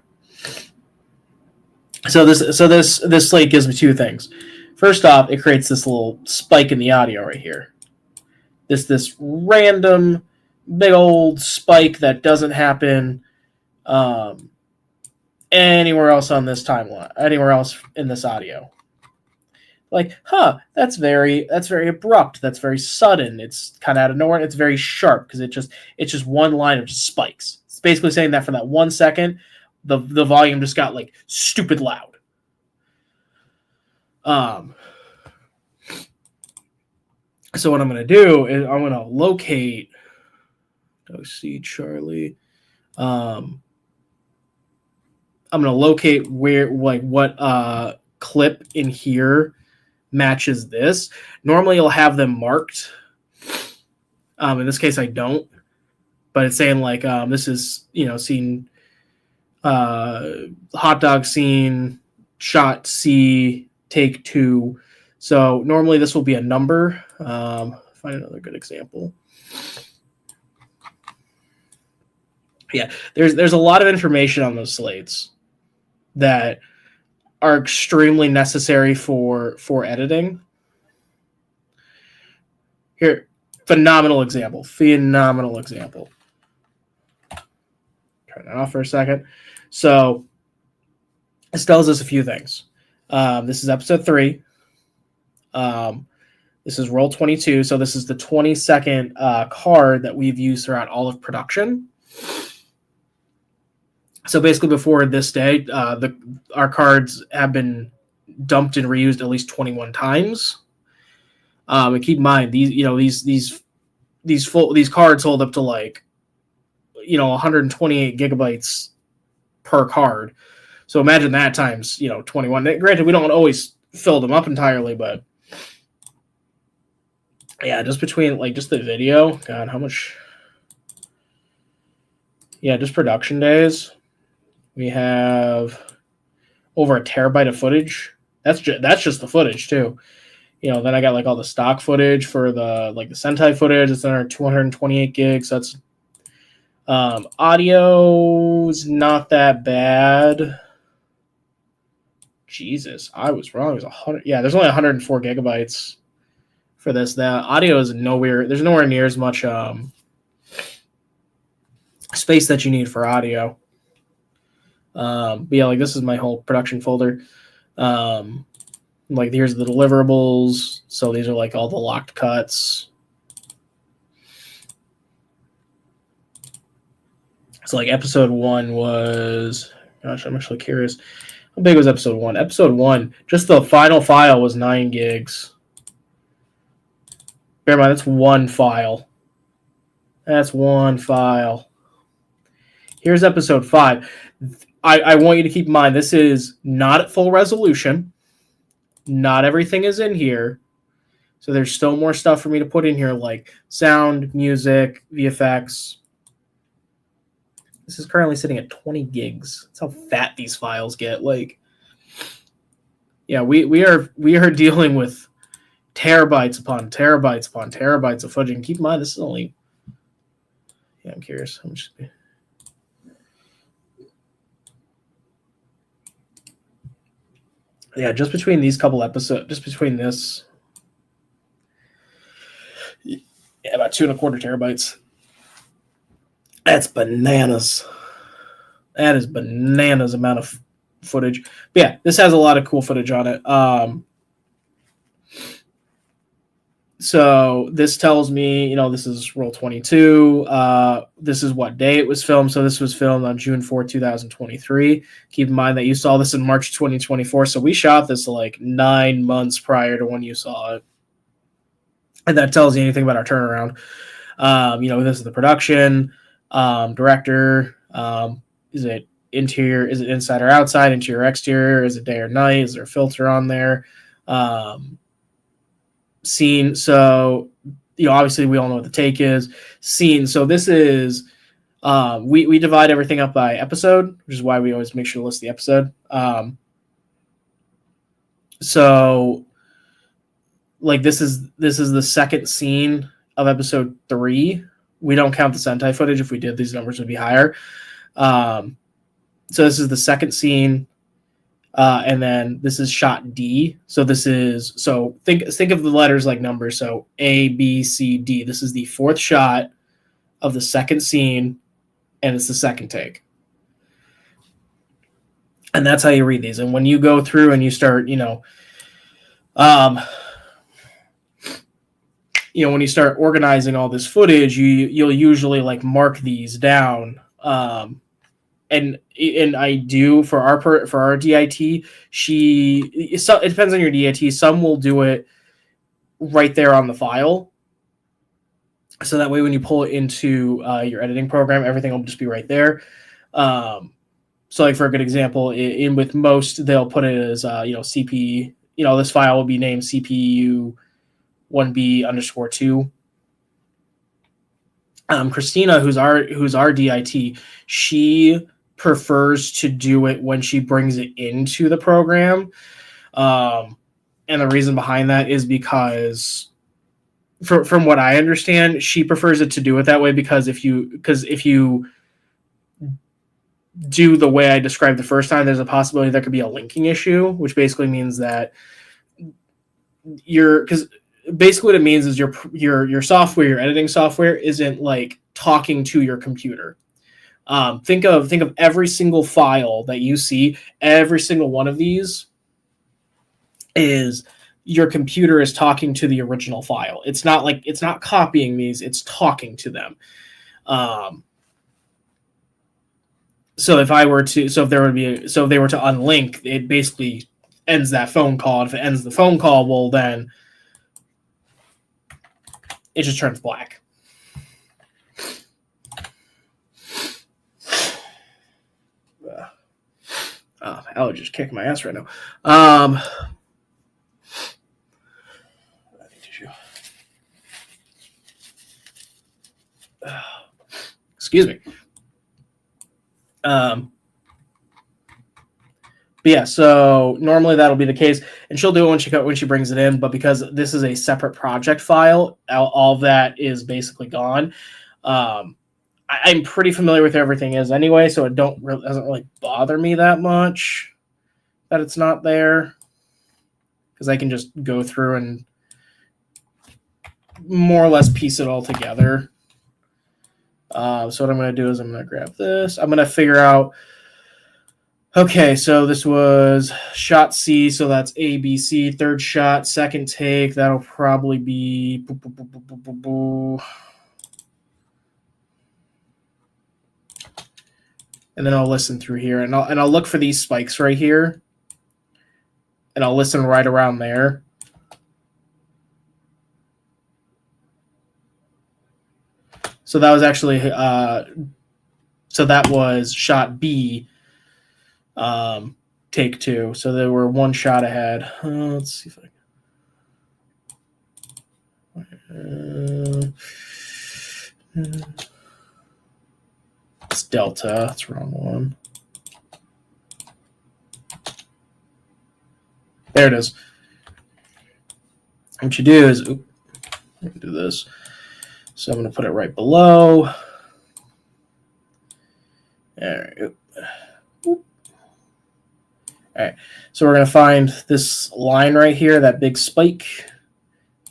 So this slate gives me two things. First off, it creates this little spike in the audio right here. This random big old spike that doesn't happen anywhere else on this timeline, anywhere else in this audio. Like, that's very abrupt. That's very sudden. It's kind of out of nowhere. It's very sharp because it's just one line of just spikes. It's basically saying that for that 1 second, the volume just got like stupid loud. So what I'm going to do is I'm going to locate. Go see Charlie. I'm going to locate what clip in here matches this. Normally you'll have them marked. In this case I don't, but it's saying like this is scene hot dog scene, shot C, take 2. So normally this will be a number. Find another good example. Yeah, there's a lot of information on those slates that are extremely necessary for editing. Here, phenomenal example. Turn that off for a second. So this tells us a few things. This is episode 3. This is roll 22. So this is the 22nd card that we've used throughout all of production. So basically, before this day, our cards have been dumped and reused at least 21 times. And keep in mind, these cards hold up to 128 gigabytes per card. So imagine that times 21. Granted, we don't always fill them up entirely, but yeah, just between just the video. God, how much? Yeah, just production days. We have over a terabyte of footage. That's just the footage too. Then I got all the stock footage for the the Sentai footage. It's another 228 gigs. That's audio's not that bad. Jesus, I was wrong. It was 100. Yeah, there's only 104 gigabytes for this. The audio is nowhere. There's nowhere near as much space that you need for audio. But yeah, this is my whole production folder. Here's the deliverables. So these are all the locked cuts. So episode 1 was, gosh, I'm actually curious. How big was episode 1? Episode 1, just the final file was 9 gigs. Bear in mind, that's one file. That's one file. Here's episode 5. I want you to keep in mind, this is not at full resolution. Not everything is in here. So there's still more stuff for me to put in here, like sound, music, VFX. This is currently sitting at 20 gigs. That's how fat these files get. Yeah, we are dealing with terabytes upon terabytes upon terabytes of footage. And keep in mind, this is only. Yeah, I'm curious. Yeah, just between these couple episodes, just between this, about 2.25 terabytes. That's bananas. That is bananas amount of footage. But yeah, this has a lot of cool footage on it. So this tells me, this is roll 22. This is what day it was filmed. So this was filmed on June 4, 2023. Keep in mind that you saw this in March 2024. So we shot this like 9 months prior to when you saw it. And that tells you anything about our turnaround. This is the production, director. Is it interior? Is it inside or outside? Interior, exterior? Is it day or night? Is there a filter on there? Scene. So, obviously we all know what the take is. Scene. So this is, we divide everything up by episode, which is why we always make sure to list the episode. So like this is the second scene of episode 3. We don't count the Sentai footage. If we did, these numbers would be higher. So this is the second scene. And then this is shot D. So this is, think of the letters like numbers. So A, B, C, D. This is the 4th shot of the second scene, and it's the second take. And that's how you read these. And when you go through and you start, when you start organizing all this footage, you'll usually like mark these down. And I do for our DIT. It depends on your DIT. Some will do it right there on the file, so that way when you pull it into your editing program, everything will just be right there. So like for a good example, with most they'll put it as CP. This file will be named CPU 1B_2. Christina, who's our DIT, she prefers to do it when she brings it into the program. And the reason behind that is because from what I understand, she prefers it to do it that way because if you do the way I described the first time, there's a possibility there could be a linking issue, which basically means that because basically what it means is your software, your editing software isn't like talking to your computer. Think of every single file that you see. Every single one of these is your computer is talking to the original file. It's not copying these, it's talking to them. So if they were to unlink, it basically ends that phone call. And if it ends the phone call, well then it just turns black. Allergies kicking my ass right now. Excuse me. But yeah, so normally that'll be the case, and she'll do it when she brings it in. But because this is a separate project file, all of that is basically gone. I'm pretty familiar with everything is anyway, so it doesn't really bother me that much that it's not there, because I can just go through and more or less piece it all together. So what I'm going to do is I'm going to grab this. I'm going to figure out. Okay, so this was shot C, so that's A, B, C. Third shot, second take. That'll probably be. And then I'll listen through here, and I'll look for these spikes right here, and I'll listen right around there. So that was actually so that was shot B, take 2. So they were one shot ahead. Let's see if I can. It's delta. That's the wrong one. There it is. What you do is, do this. So I'm going to put it right below. There we go. All right. So we're going to find this line right here, that big spike.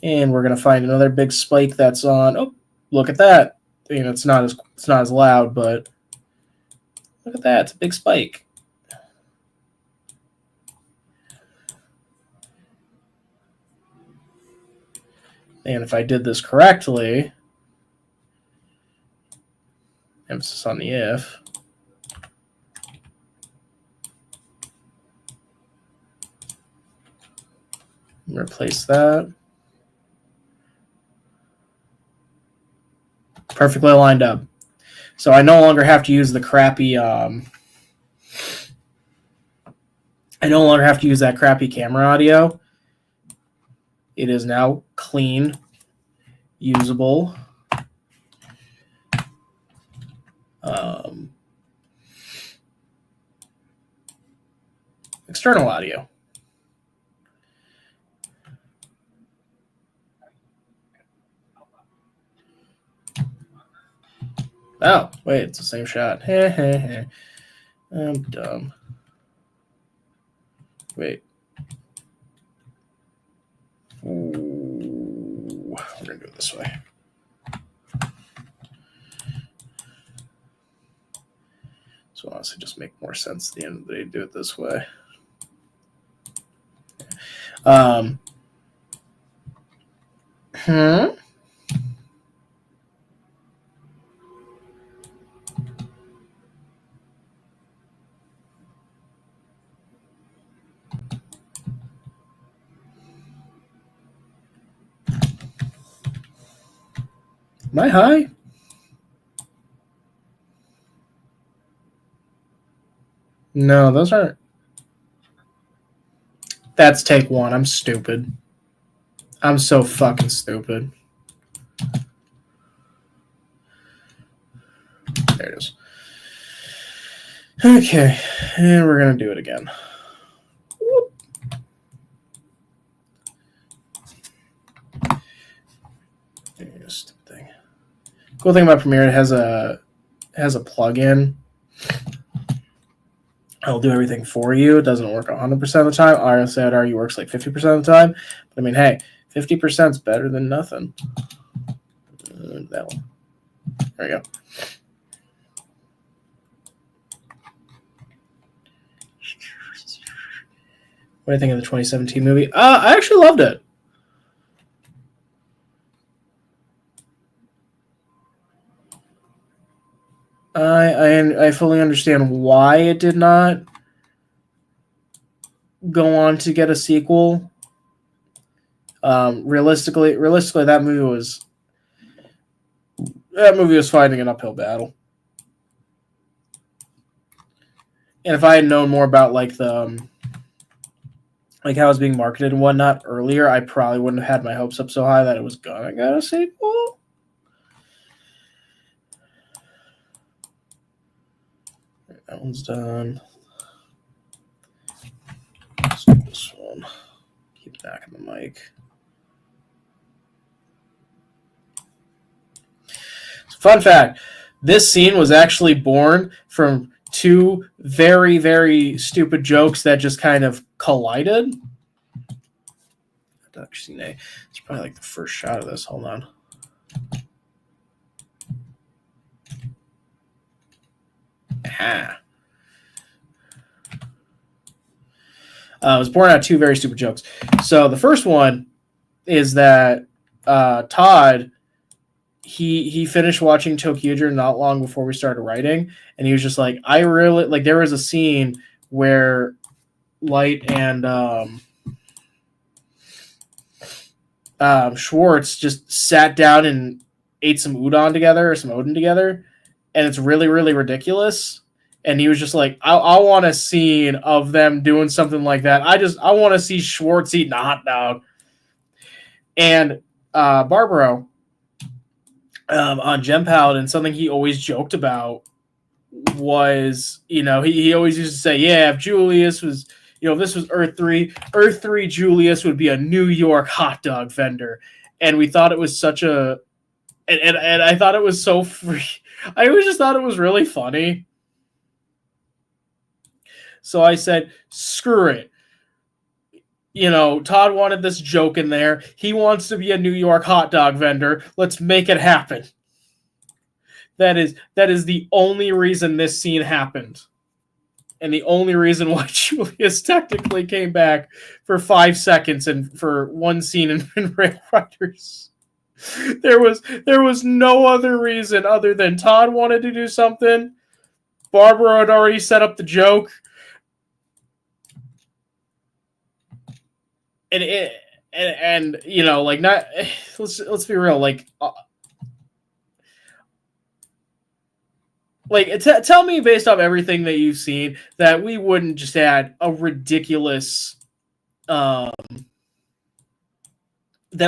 And we're going to find another big spike that's on. Oh, look at that. It's not as loud, but look at that. It's a big spike. And if I did this correctly, emphasis on the if, replace that. Perfectly lined up. So I no longer have to use the crappy I no longer have to use that crappy camera audio. It is now clean, usable. External audio. Oh, wait, it's the same shot. I'm dumb. Wait. Ooh, we're going to do it this way. So honestly, just make more sense at the end of the day to do it this way. Am I high? No, those aren't. That's take one. I'm stupid. I'm so fucking stupid. There it is. Okay, and we're going to do it again. Whoop. Stupid thing. Cool thing about Premiere, it has a plug-in. It'll do everything for you. It doesn't work 100% of the time. Honestly, I'd argue works like 50% of the time. But I mean, hey, 50% is better than nothing. That one. There we go. What do you think of the 2017 movie? I actually loved it. I fully understand why it did not go on to get a sequel. Realistically, that movie was fighting an uphill battle. And if I had known more about like how it was being marketed and whatnot earlier, I probably wouldn't have had my hopes up so high that it was gonna get a sequel. That one's done. Let's do this one. Keep knocking the mic. Fun fact, this scene was actually born from two very, very stupid jokes that just kind of collided. Actually, it's probably like the first shot of this. Hold on. Aha. It was born out of two very stupid jokes. So the first one is that Todd, he finished watching ToQger not long before we started writing, and he was just like, I really like. There was a scene where Light and Schwartz just sat down and ate some udon together or some Odin together, and it's really, really ridiculous. And he was just like, I want a scene of them doing something like that. I want to see Schwartz eating a hot dog. And Barbaro on Gem Paladin, something he always joked about was, he always used to say, yeah, if Julius was, if this was Earth 3, Julius would be a New York hot dog vendor. And we thought it was such a, and I thought it was so free. I always just thought it was really funny. So I said, screw it. Todd wanted this joke in there. He wants to be a New York hot dog vendor. Let's make it happen. That is the only reason this scene happened. And the only reason why Julius technically came back for 5 seconds and for one scene in Rail Riders. There was no other reason other than Todd wanted to do something. Barbara had already set up the joke, and you know, like, not. Let's be real, like. Tell me, based off everything that you've seen, that we wouldn't just add a ridiculous, that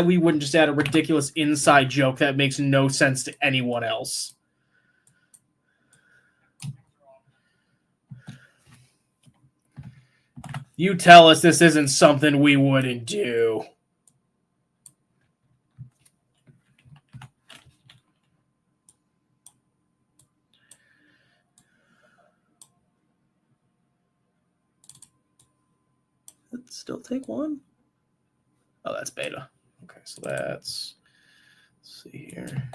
we wouldn't just add a ridiculous inside joke that makes no sense to anyone else. You tell us this isn't something we wouldn't do. Let's still take one. Oh, that's beta. Okay, so let's see here.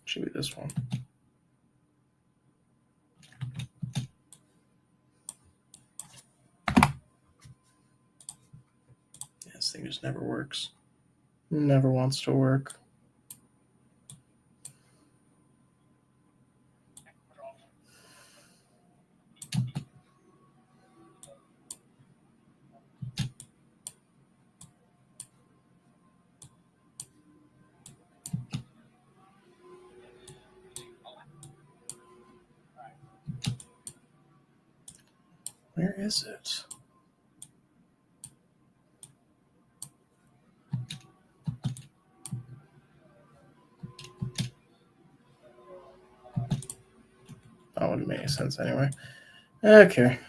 Should be this one. This thing just never works. Never wants to work. Where is it? That wouldn't make sense anyway. Okay.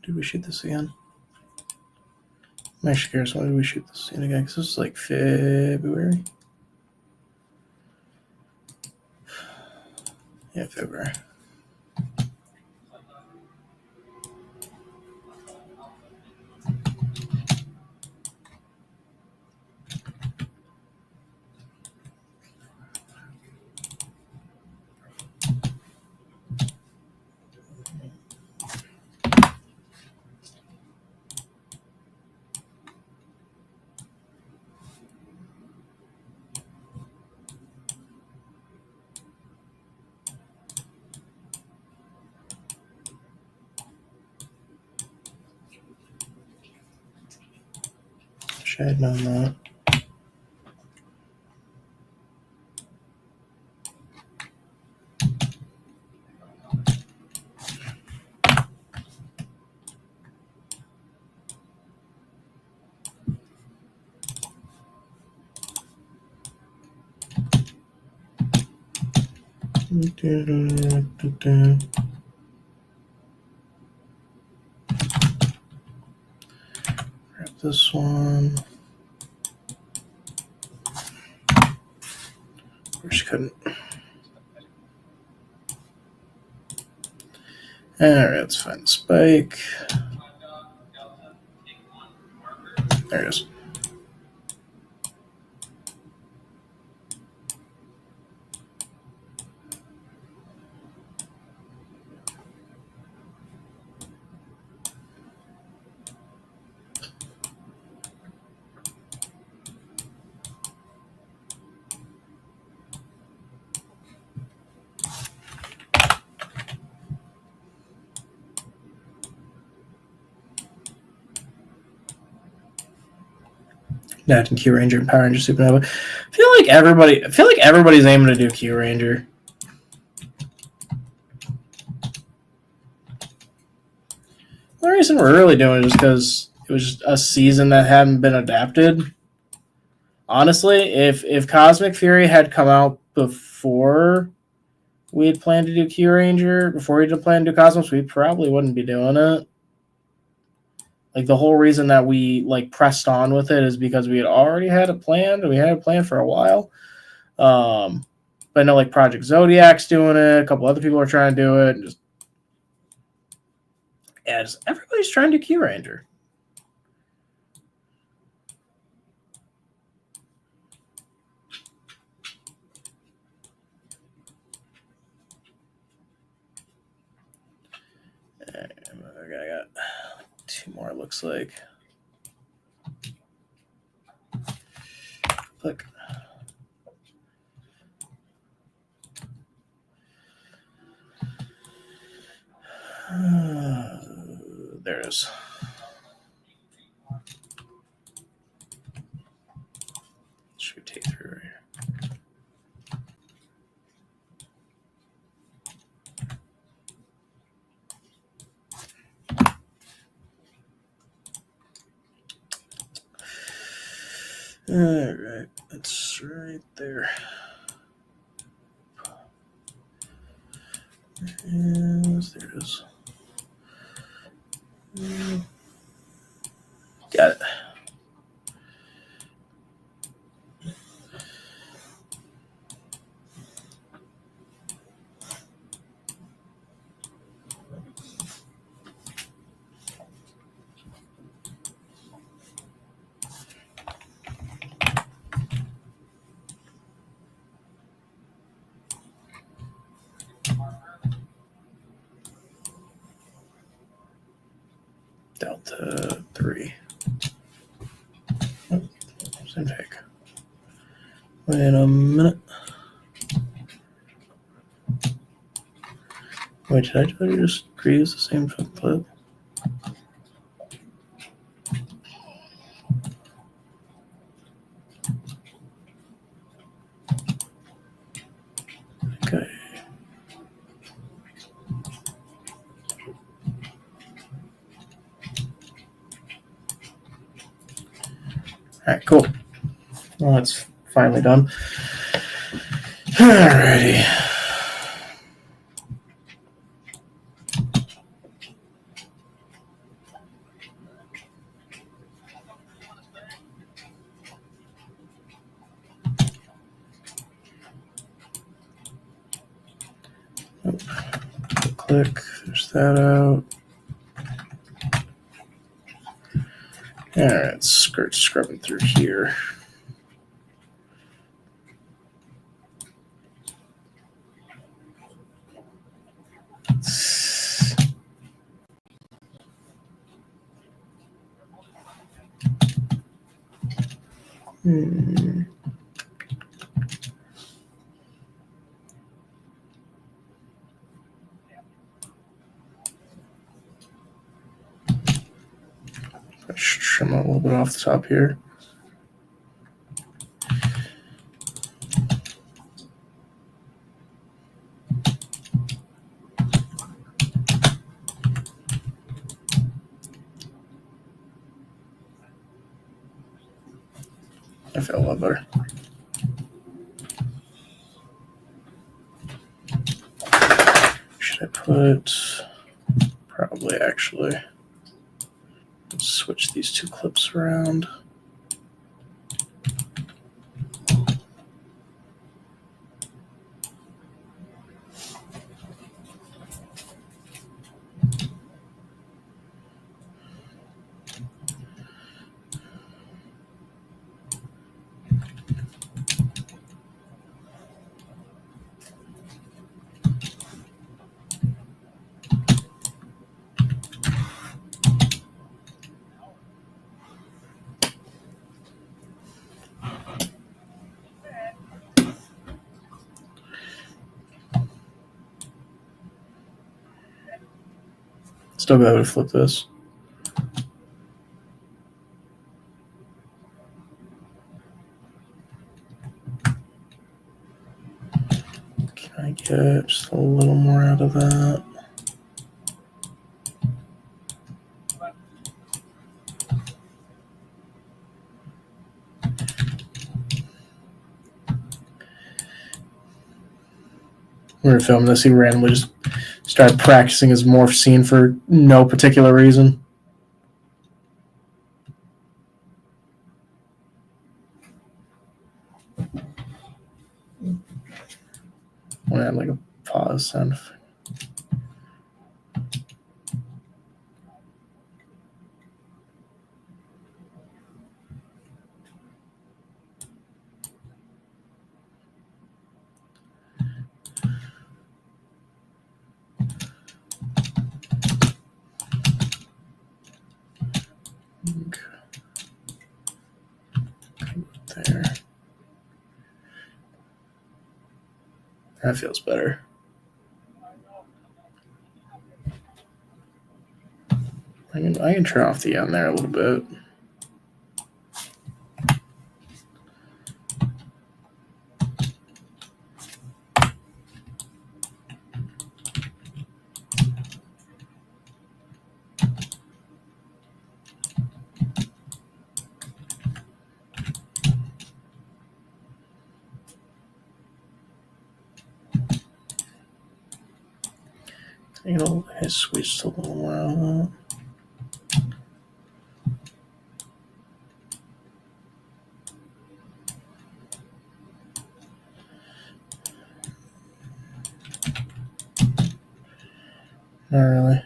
Did we shoot this again? I'm actually curious, when did we shoot this scene again? Because this was like February. Yeah, February. Wish I had known that. Grab this one. Wish I couldn't. Alright, let's find the spike. There it is. That and Q Ranger and Power Ranger Supernova. I feel like everybody's aiming to do Q Ranger. The reason we're really doing it is because it was just a season that hadn't been adapted. Honestly, if Cosmic Fury had come out before we had planned to do Q Ranger, before we had planned to do Cosmos, we probably wouldn't be doing it. Like, the whole reason that we like pressed on with it is because we had already had a plan. We had a plan for a while. But I know like Project Zodiac's doing it. A couple other people are trying to do it. And just everybody's trying to do Q Ranger. I got 2 more, looks like. Click. There it is. Should we take through right here? All right, that's right there. Yes, there it is. Got it. Delta 3. Oh, same pick. Wait a minute. Wait, did I just reuse the same clip? Okay. All right, cool. Well, that's finally done. Alrighty. Click, there's that out. Alright, skirt scrubbing through here. Trim a little bit off the top here. I feel a lot better. Should I put, probably actually, let's switch these 2 clips around. Still be able to flip this. get just a little more out of that. We were filming this, he randomly just started practicing his morph scene for no particular reason. I had like a pause sound. There. That feels better. I can turn off the end there a little bit. I switched a little more out of that. Not really.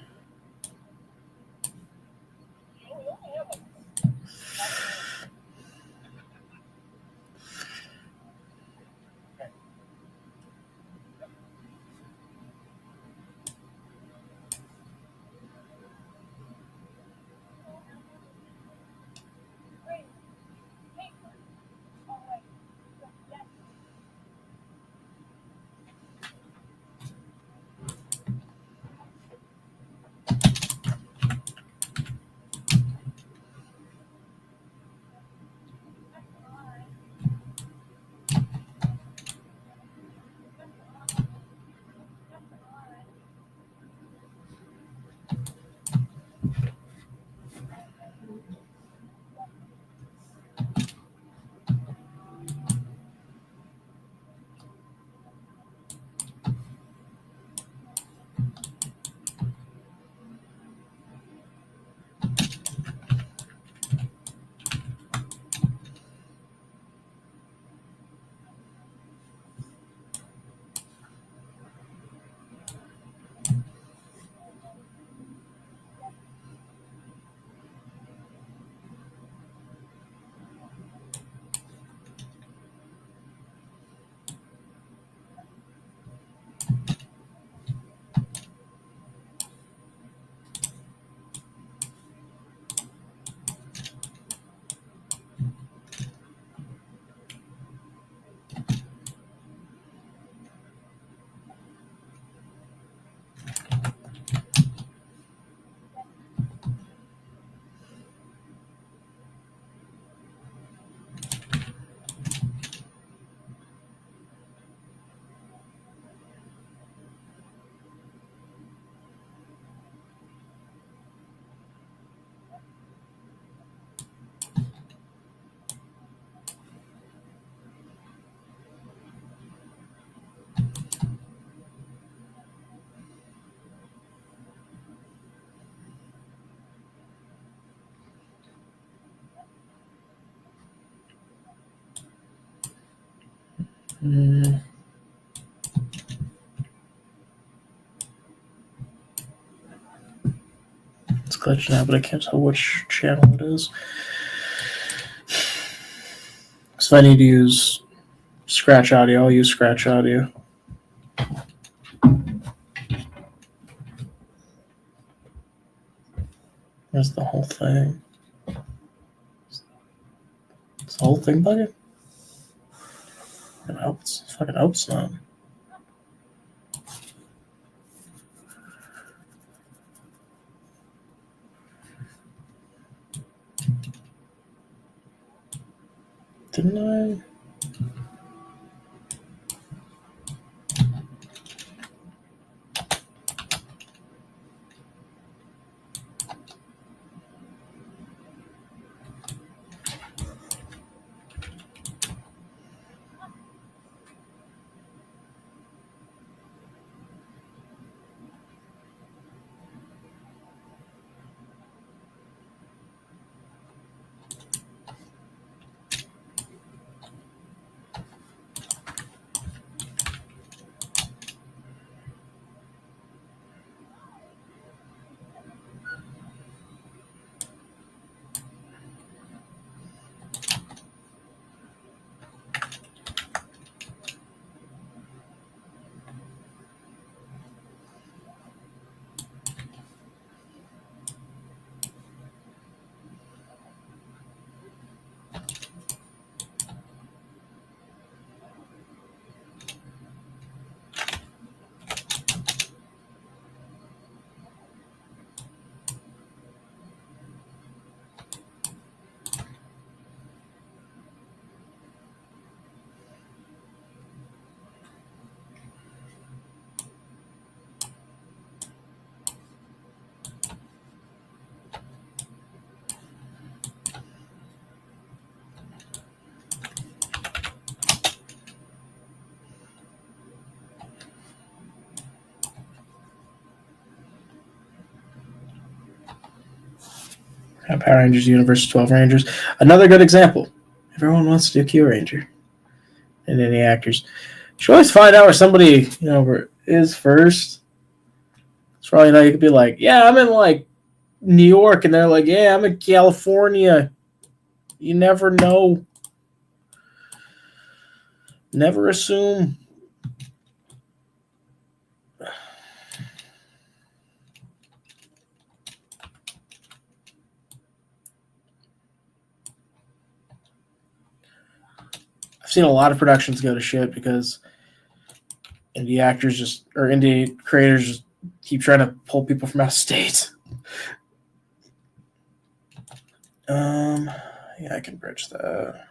It's glitching now, but I can't tell which channel it is. So I need to use Scratch Audio. I'll use Scratch Audio. There's the whole thing. Is the whole thing bugging? I fucking hope it's not. Didn't I? Power Rangers Universe 12 Rangers. Another good example. Everyone wants to do Q Ranger. And any actors. You should always find out where somebody, is first. It's probably you could be like, yeah, I'm in like New York, and they're like, yeah, I'm in California. You never know. Never assume. I've seen a lot of productions go to shit because indie actors or indie creators just keep trying to pull people from out of state. Yeah, I can bridge that.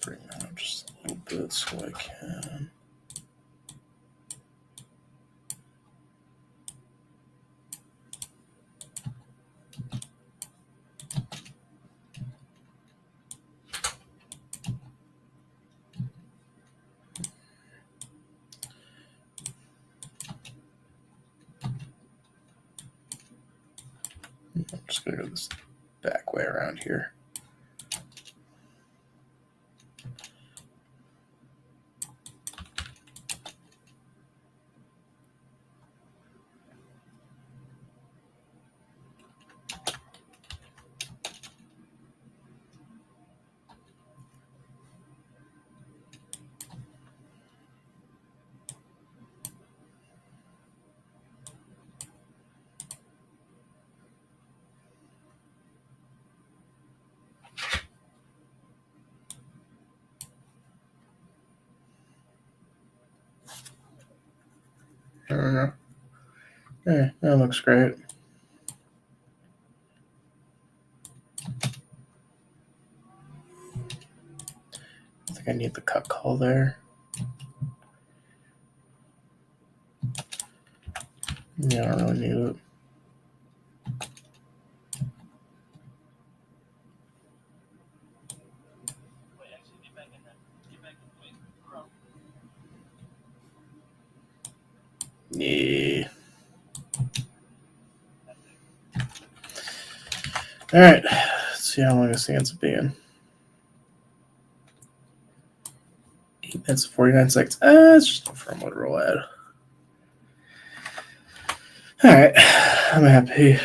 Bring that up just a little bit so I can. I'm just going to go this back way around here. I don't know. Yeah, that looks great. I think I need the cut call there. Yeah, I don't really need it. Yeah. All right. Let's see how long this ends up being. 8 minutes and 49 seconds. It's just a firm motor roll ad. All right. I'm happy. I'm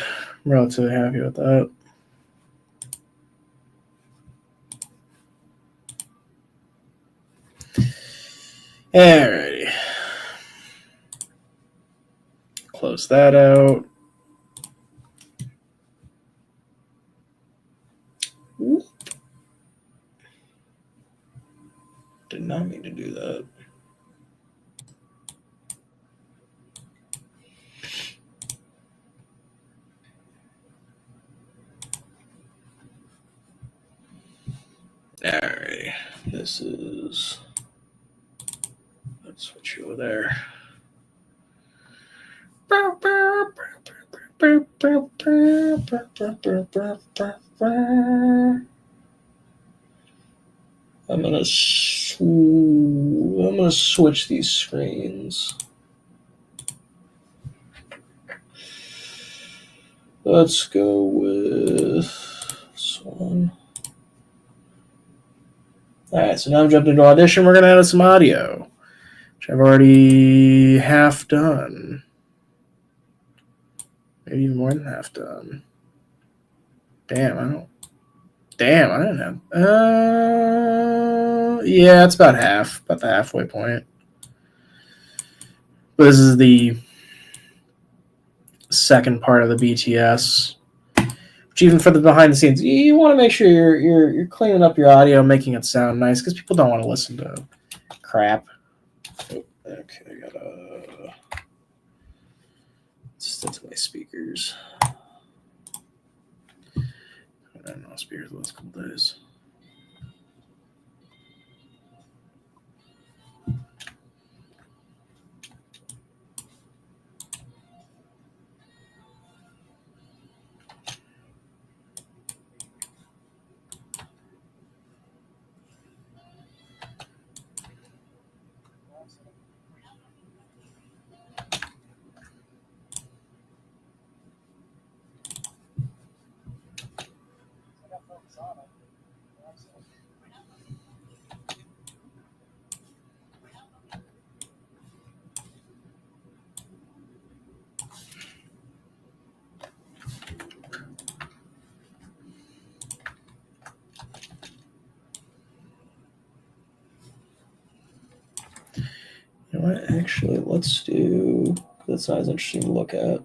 relatively happy with that. Alrighty. Close that out. Did not mean to do that. Alrighty. This is. Let's switch you over there. I'm gonna switch these screens. Let's go with this one. All right, so now I'm jumping into Audition. We're gonna add some audio, which I've already half done. Maybe even more than half done. Damn, I didn't have. Yeah, it's about half, about the halfway point. But this is the second part of the BTS. Which even for the behind the scenes, you want to make sure you're cleaning up your audio, making it sound nice, because people don't want to listen to crap. Oh, okay, I gotta stick to my speakers. I don't know, speakers the last couple days. what? Actually, let's do. That's not as interesting to look at.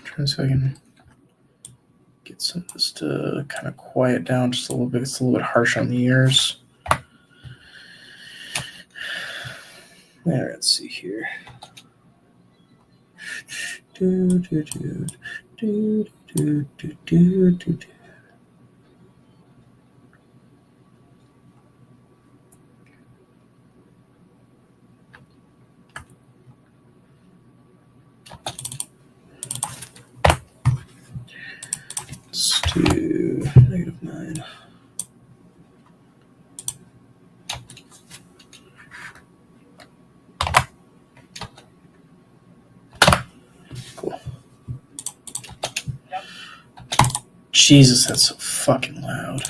Trying so I can get some of this to kind of quiet down just a little bit. It's a little bit harsh on the ears. There, let's see here. Do, do, do, do, do, do, do, do, do. Let's do -9. Cool. Jesus, that's so fucking loud.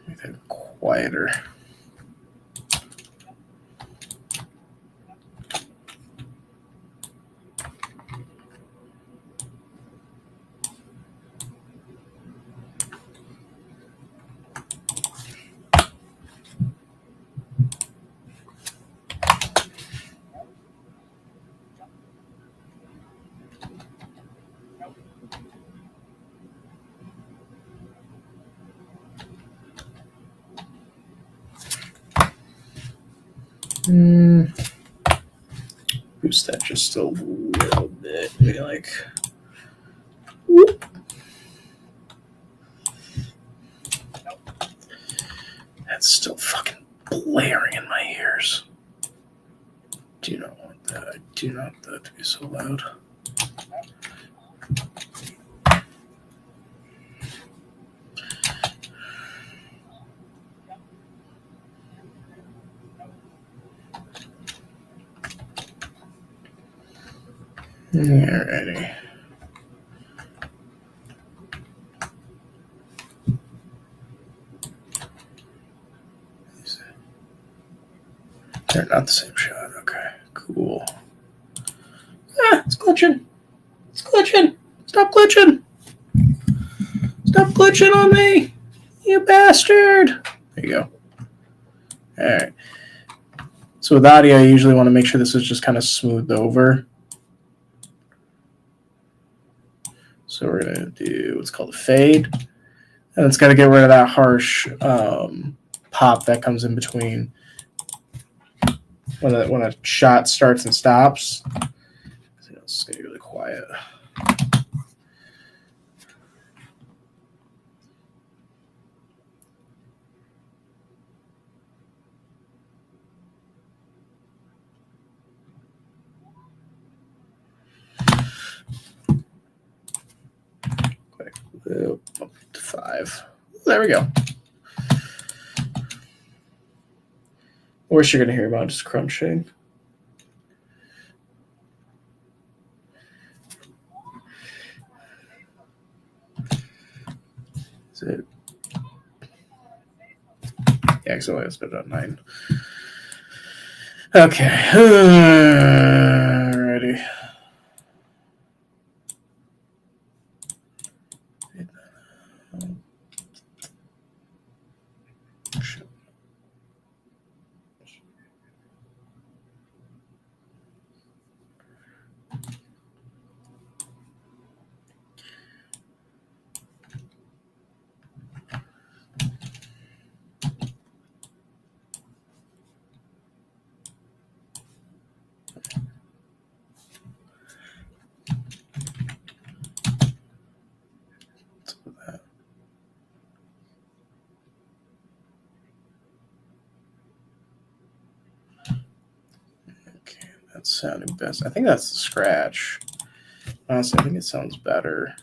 Make that quieter. Boost that just a little bit. Maybe like. Whoop. That's still fucking blaring in my ears. Do not want that. I do not want that to be so loud. Alrighty. They're not the same shot. Okay, cool. Ah, it's glitching. It's glitching. Stop glitching. Stop glitching on me, you bastard. There you go. All right. So with audio, I usually want to make sure this is just kind of smoothed over. So we're going to do what's called a fade. And it's got to get rid of that harsh pop that comes in between when a shot starts and stops. So it's going to be really quiet. Up to 5. There we go. Worst you're going to hear about just crunching. Is it? Yeah, because I only spent about 9. Okay. Alrighty. that's sounding best. I think that's the scratch. Honestly, I think it sounds better.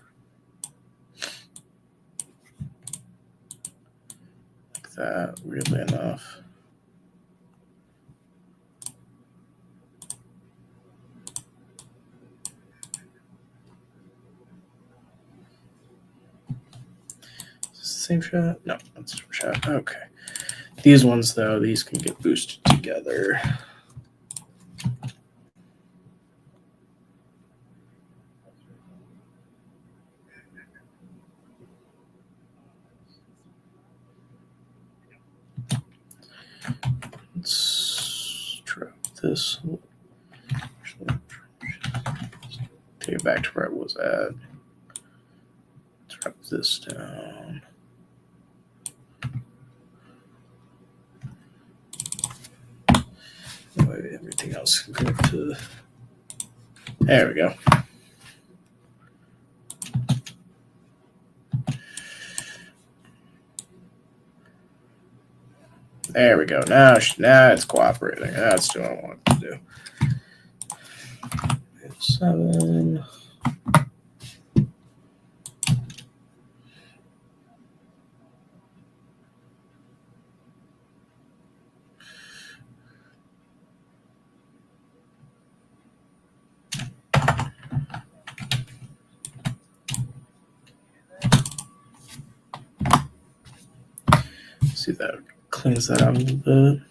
Like that, weirdly enough. Same shot? No, that's a different shot. Okay. These ones, though, these can get boosted together. Let's drop this. Take it back to where I was at. Drop this down. Everything else can go to. There we go. There we go. Now it's cooperating. That's what I want to do. 7. See if that cleans that out a little bit.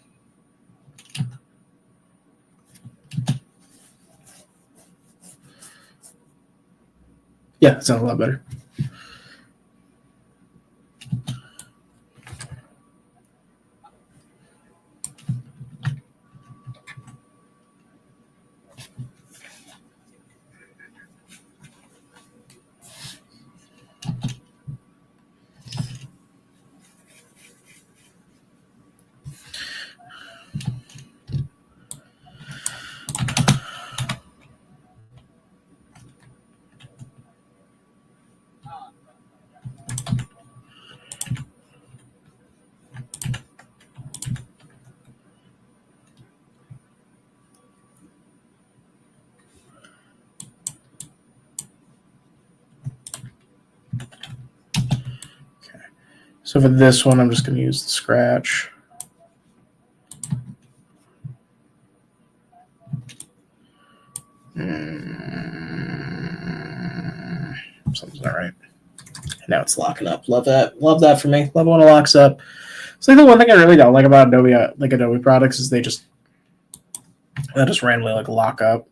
Yeah, it sounds a lot better. So for this one, I'm just going to use the scratch. Something's not right. Now it's locking up. Love that. Love that for me. Love when it locks up. So the one thing I really don't like about Adobe products is they just randomly lock up.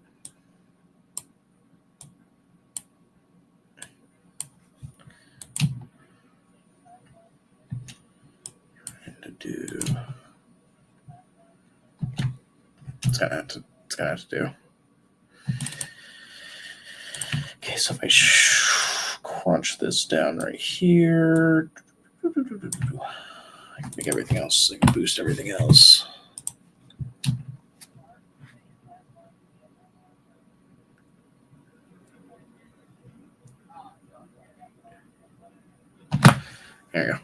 It's gonna have to do. Okay, so if I crunch this down right here, I can make everything else. I can boost everything else. There you go.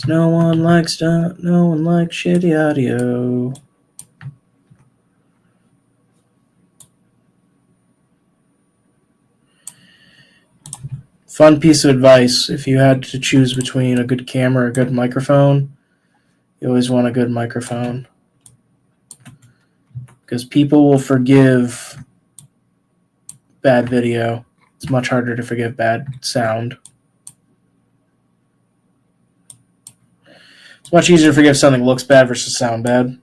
No one likes shitty audio. Fun piece of advice: if you had to choose between a good camera or a good microphone, you always want a good microphone, because people will forgive bad video. It's much harder to forgive bad sound. It's much easier to forgive something looks bad versus sound bad.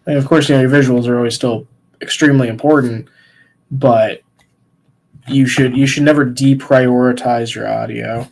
And of course, your visuals are always still extremely important, but you should never deprioritize your audio.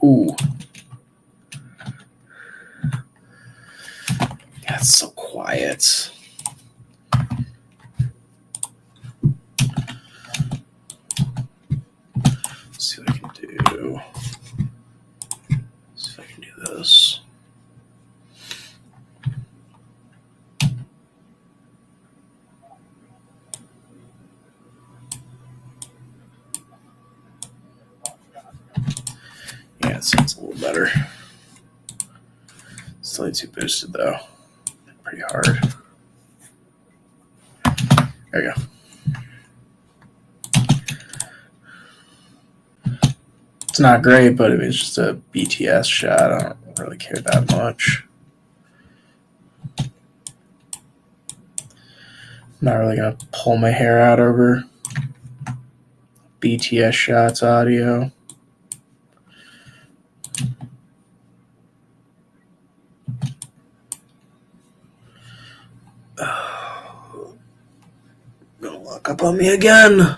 Ooh. That's so quiet. Let's see what I can do. See if I can do this. Yeah, it sounds a little better. Still too boosted though. Pretty hard. There you go. It's not great, but it's just a BTS shot. I don't really care that much. I'm not really gonna pull my hair out over BTS shots audio. Gonna lock up on me again.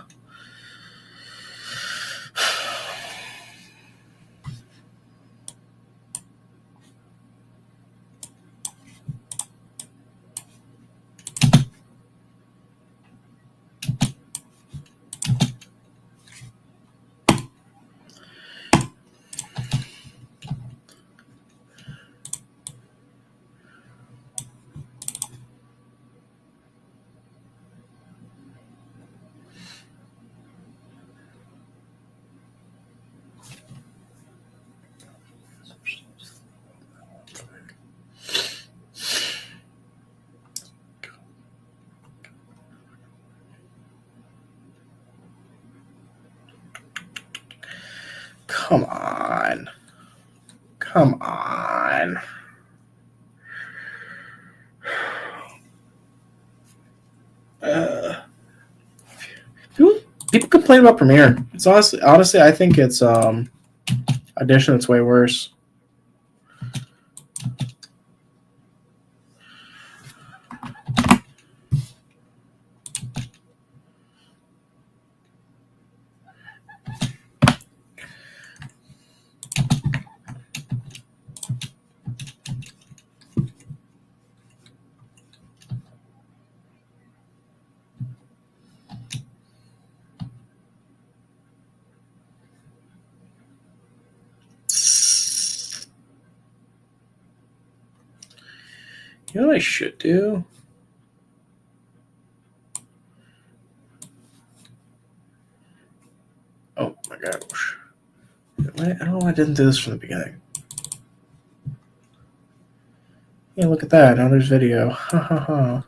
Come on. Come on. People complain about Premiere. It's honestly, I think it's Audition that's way worse. You know what I should do? Oh my gosh. I don't know why I didn't do this from the beginning. Yeah, look at that. Now there's video. Ha ha ha.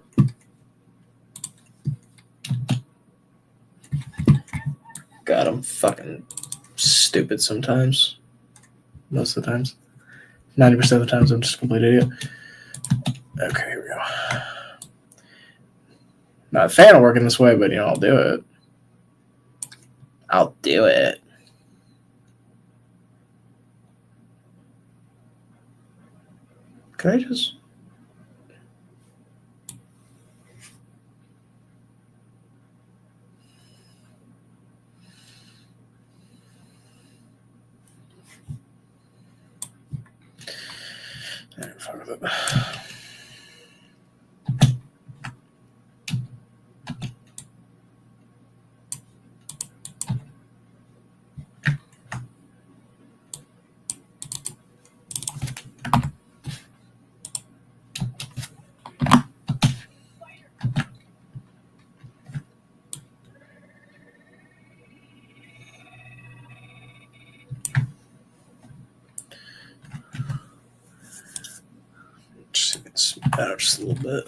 God, I'm fucking stupid sometimes. Most of the times. 90% of the times I'm just a complete idiot. Okay, here we go. Not a fan of working this way, but I'll do it. I'll do it. Can I just... Fuck with it. Just out just a little bit.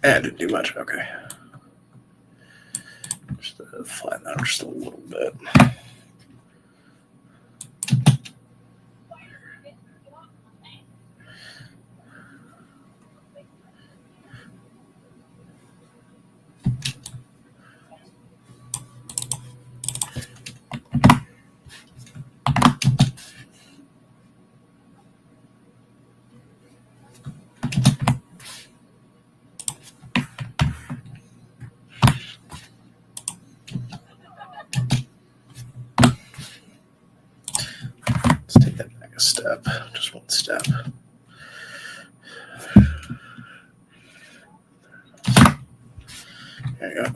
didn't do much. Okay. Just flatten that just a little bit. Let's take that back a step, just one step. There you go.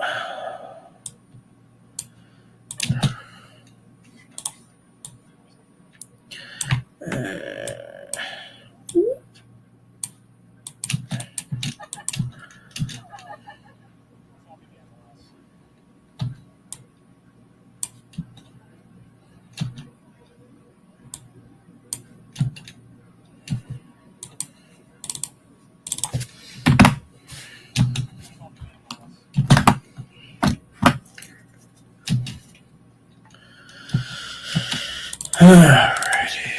Alrighty.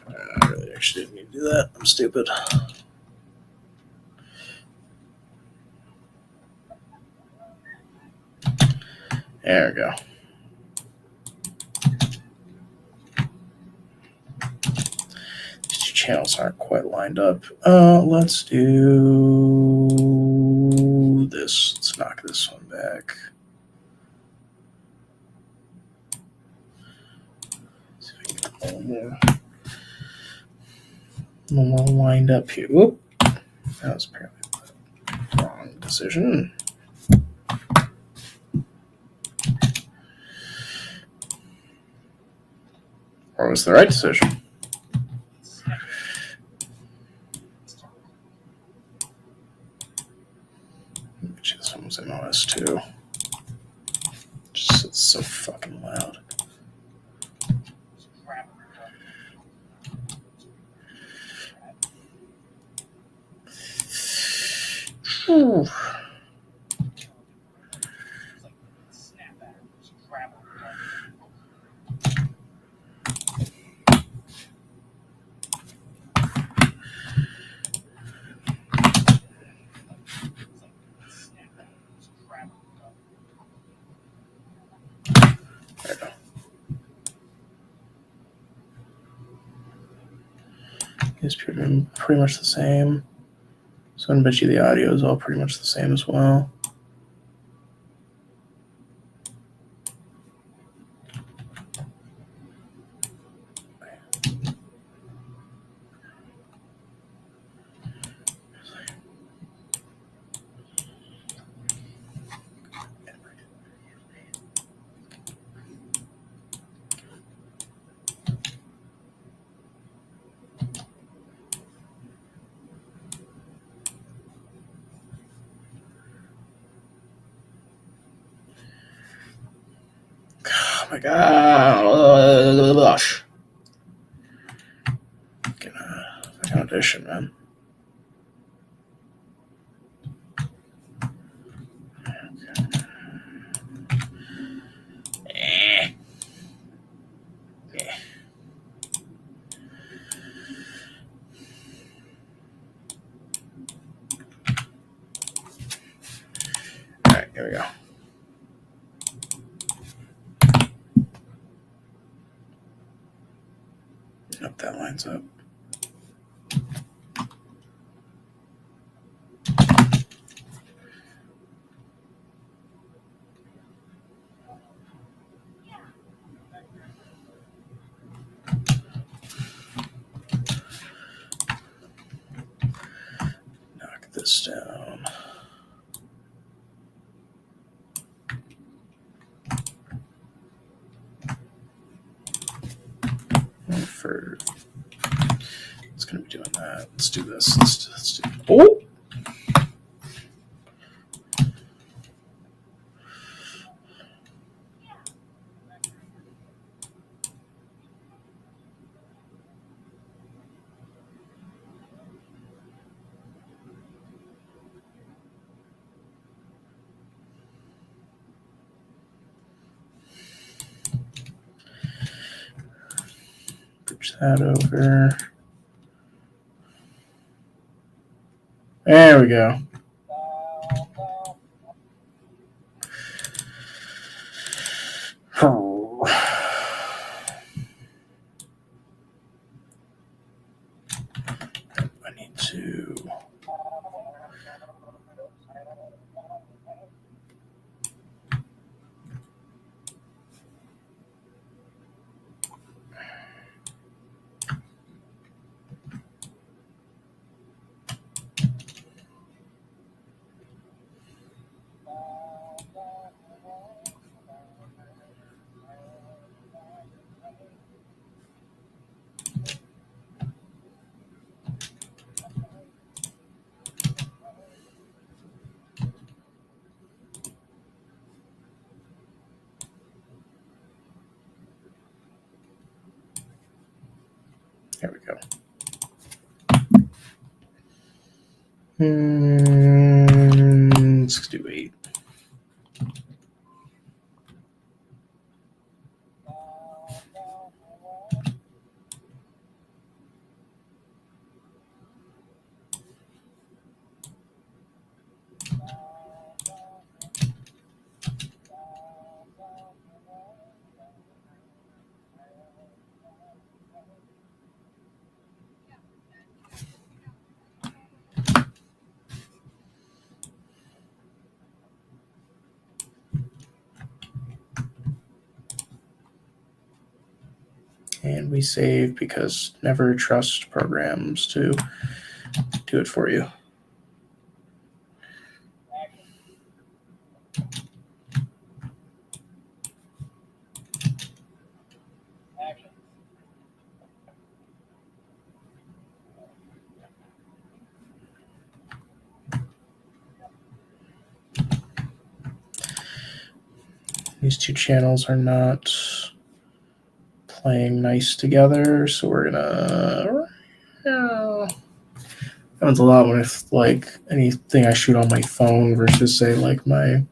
I really actually didn't need to do that. I'm stupid. There we go. These two channels aren't quite lined up. Let's do this. Let's knock this one back. See if we can get a little more lined up here. Whoop. That was apparently the wrong decision. Or was the right decision? This one was in OS too. Just it's so fucking loud. Ooh. It's pretty much the same. So I bet you the audio is all pretty much the same as well. Oh my gosh. Fucking audition, man. Alright, here we go. Nope, that lines up. Knock this down. For it's gonna be doing that. Let's do this. Let's do. Oh. that over. There we go. I need to. There we go. Let's do 8. And we save because never trust programs to do it for you. These two channels are not playing nice together, so we're gonna. Happens a lot when it's like anything I shoot on my phone versus say like my.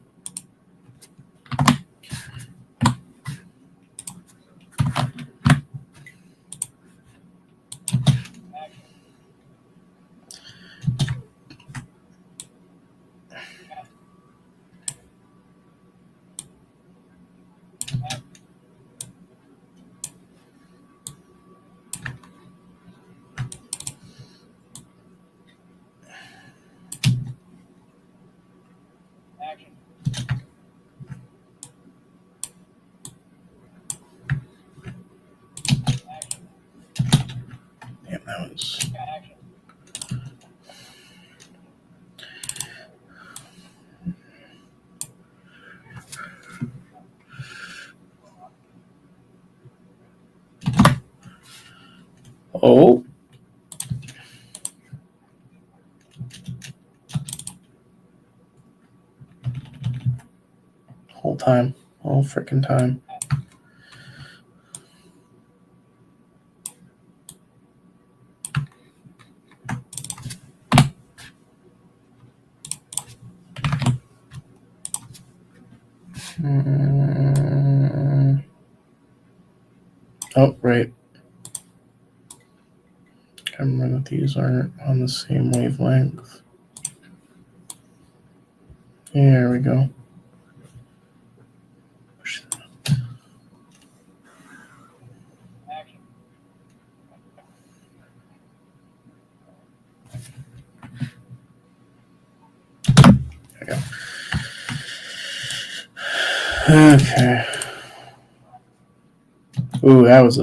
Damn, that was. Oh. Whole time. All freaking time. Oh, right. I remember that these aren't on the same wavelength. There we go. Push that up. There we go. Okay. Ooh, that was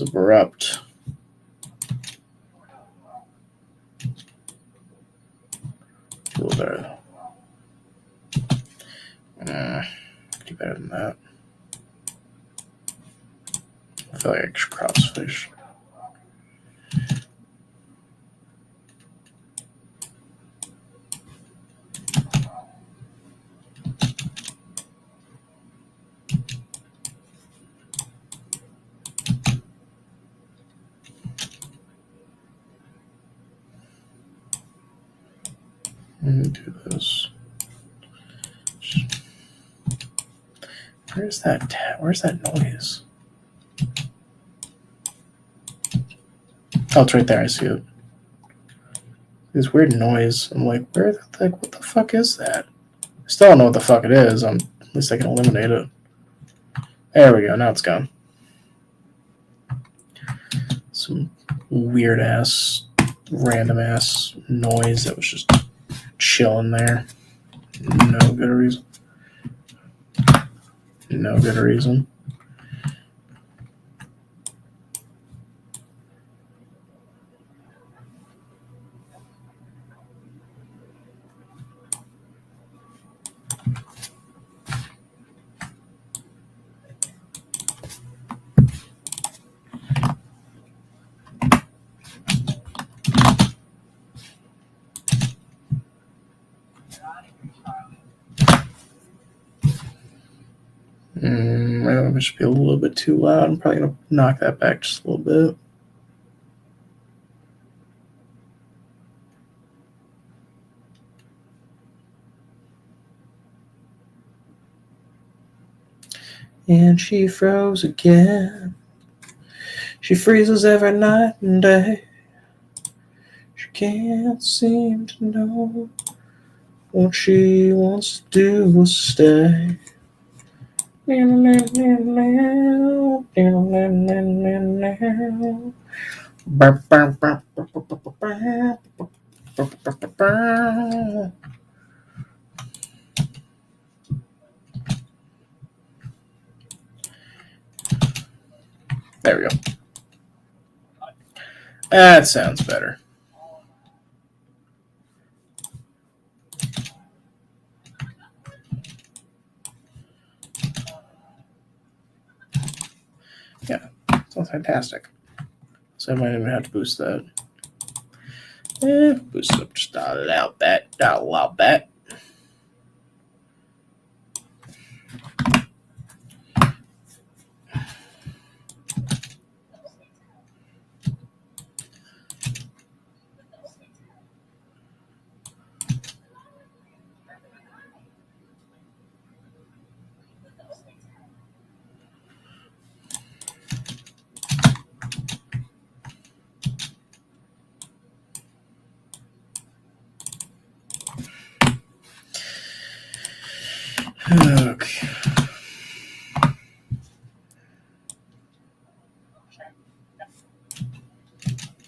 abrupt. A little better. Do better than that. I feel like I should crossfish. Let me do this. Where's that noise? Oh, it's right there. I see it. This weird noise. I'm like, what the fuck is that? I still don't know what the fuck it is. At least I can eliminate it. There we go. Now it's gone. Some weird ass, random ass noise that was just chilling there. No good reason. No good reason. I don't know if it should be a little bit too loud. I'm probably going to knock that back just a little bit. And she froze again. She freezes every night and day. She can't seem to know what she wants to do is stay. There we go. That sounds better. Yeah, sounds fantastic. So I might even have to boost that. Boost it up just a little bit. A little bit. Okay.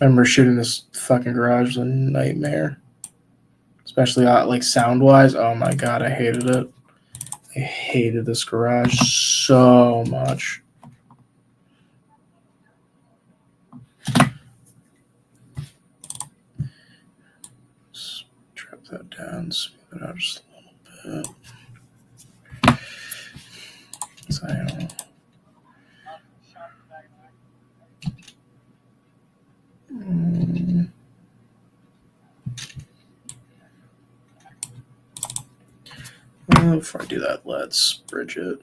I remember shooting this fucking garage was a nightmare. Especially like sound wise. Oh my god, I hated it. I hated this garage so much. Let's drop that down, smooth it out just a little bit. So I don't know. Before I do that, let's bridge it.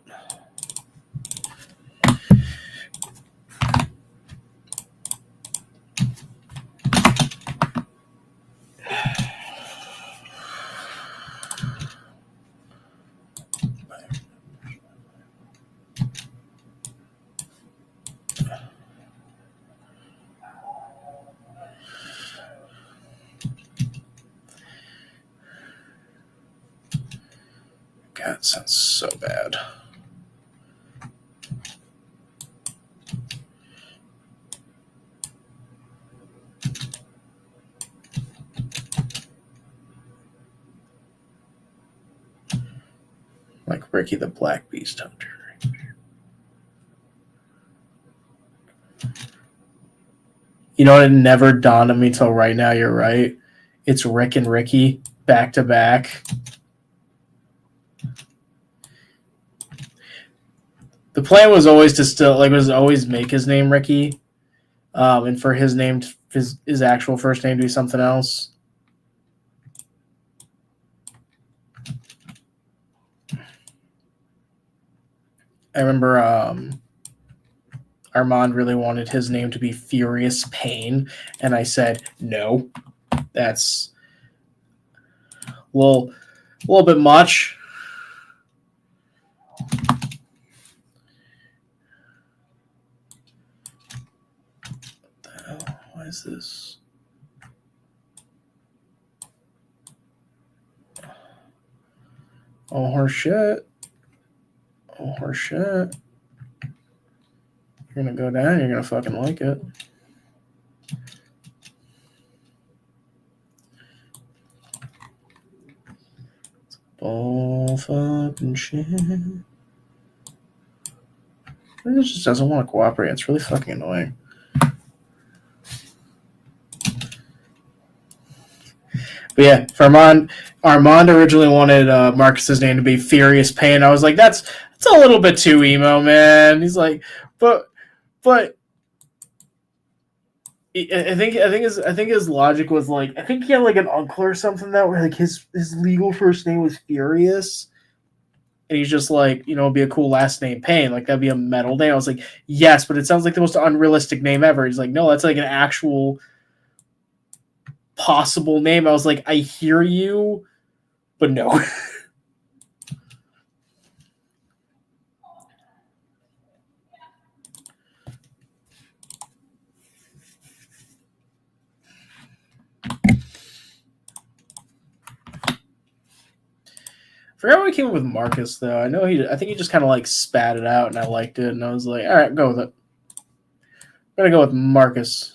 God, it sounds so bad. Like Ricky the Black Beast Hunter. You know, it never dawned on me till right now. You're right. It's Rick and Ricky back to back. The plan was always to make his name Ricky, and for his name, his actual first name to be something else. I remember Armand really wanted his name to be Furious Pain, and I said no. That's a little bit much. Why Why is this? Oh, horse shit. Oh, horse shit. You're gonna go down, you're gonna fucking like it. Bull fucking shit. It just doesn't want to cooperate. It's really fucking annoying. But yeah, for Armand originally wanted Marcus's name to be Furious Pain. I was like, that's a little bit too emo, man. He's like, but I think his logic was like, I think he had like an uncle or something that where like his legal first name was Furious, and he's just like, it'd be a cool last name, Pain. Like that'd be a metal name. I was like, yes, but it sounds like the most unrealistic name ever. He's like, no, that's like an actual possible name. I was like, I hear you, but no. I forgot why he came up with Marcus though. I think he just kind of like spat it out, and I liked it, and I was like, all right, go with it. I'm gonna go with Marcus.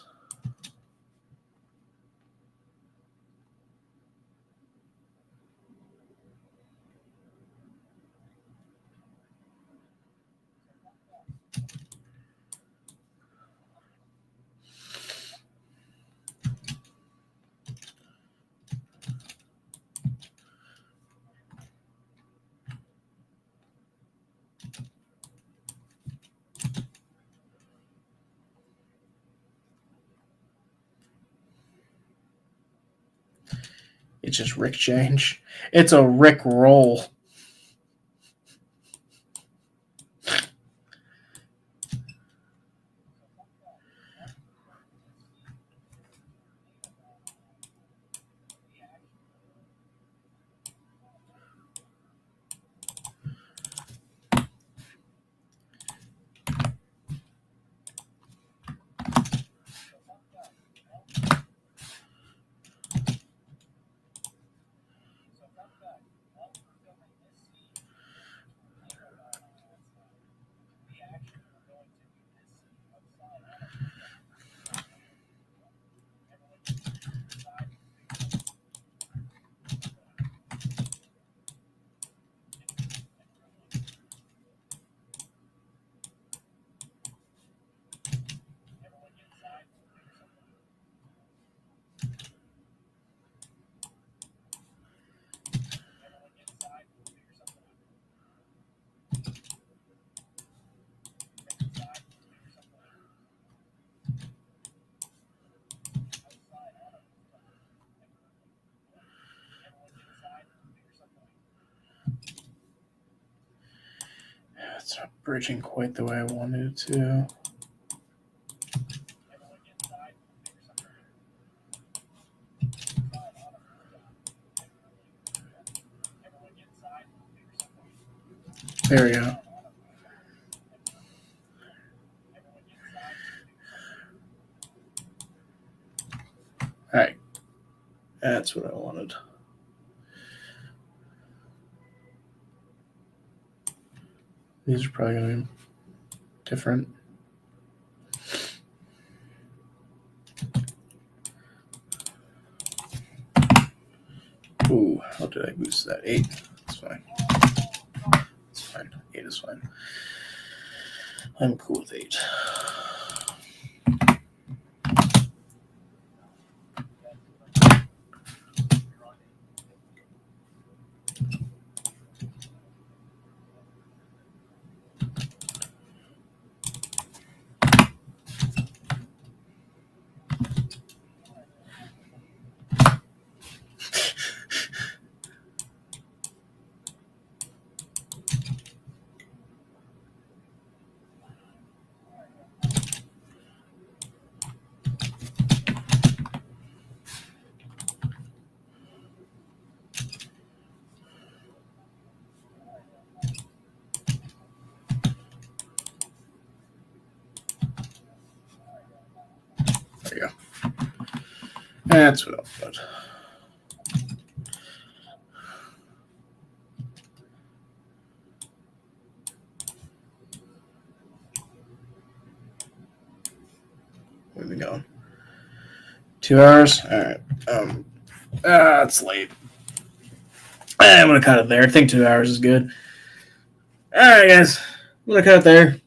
It's just Rick change. It's a Rick roll. It's not bridging quite the way I wanted it to. There we go. All right. That's what I wanted. These are probably going to be different. Ooh, how did I boost that? 8. That's fine. It's fine. 8 is fine. I'm cool with 8. That's what I'll put. Where are we going? 2 hours? Alright. It's late. I'm gonna cut it there. I think 2 hours is good. Alright, guys. I'm gonna cut it there.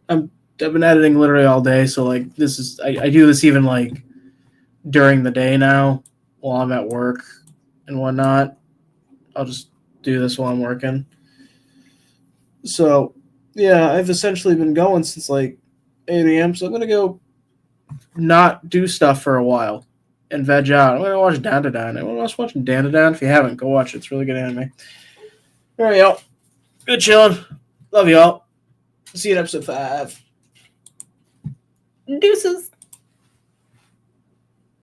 I've been editing literally all day, so like this is I do this even like during the day now while I'm at work and whatnot. I'll just do this while I'm working. So yeah, I've essentially been going since like 8 a.m. So I'm gonna go not do stuff for a while and veg out. I'm gonna watch Dandadan. Anyone else watching Dandadan? If you haven't, go watch it. It's really good anime. All right, y'all. Good chilling. Love y'all. See you in episode 5. Deuces.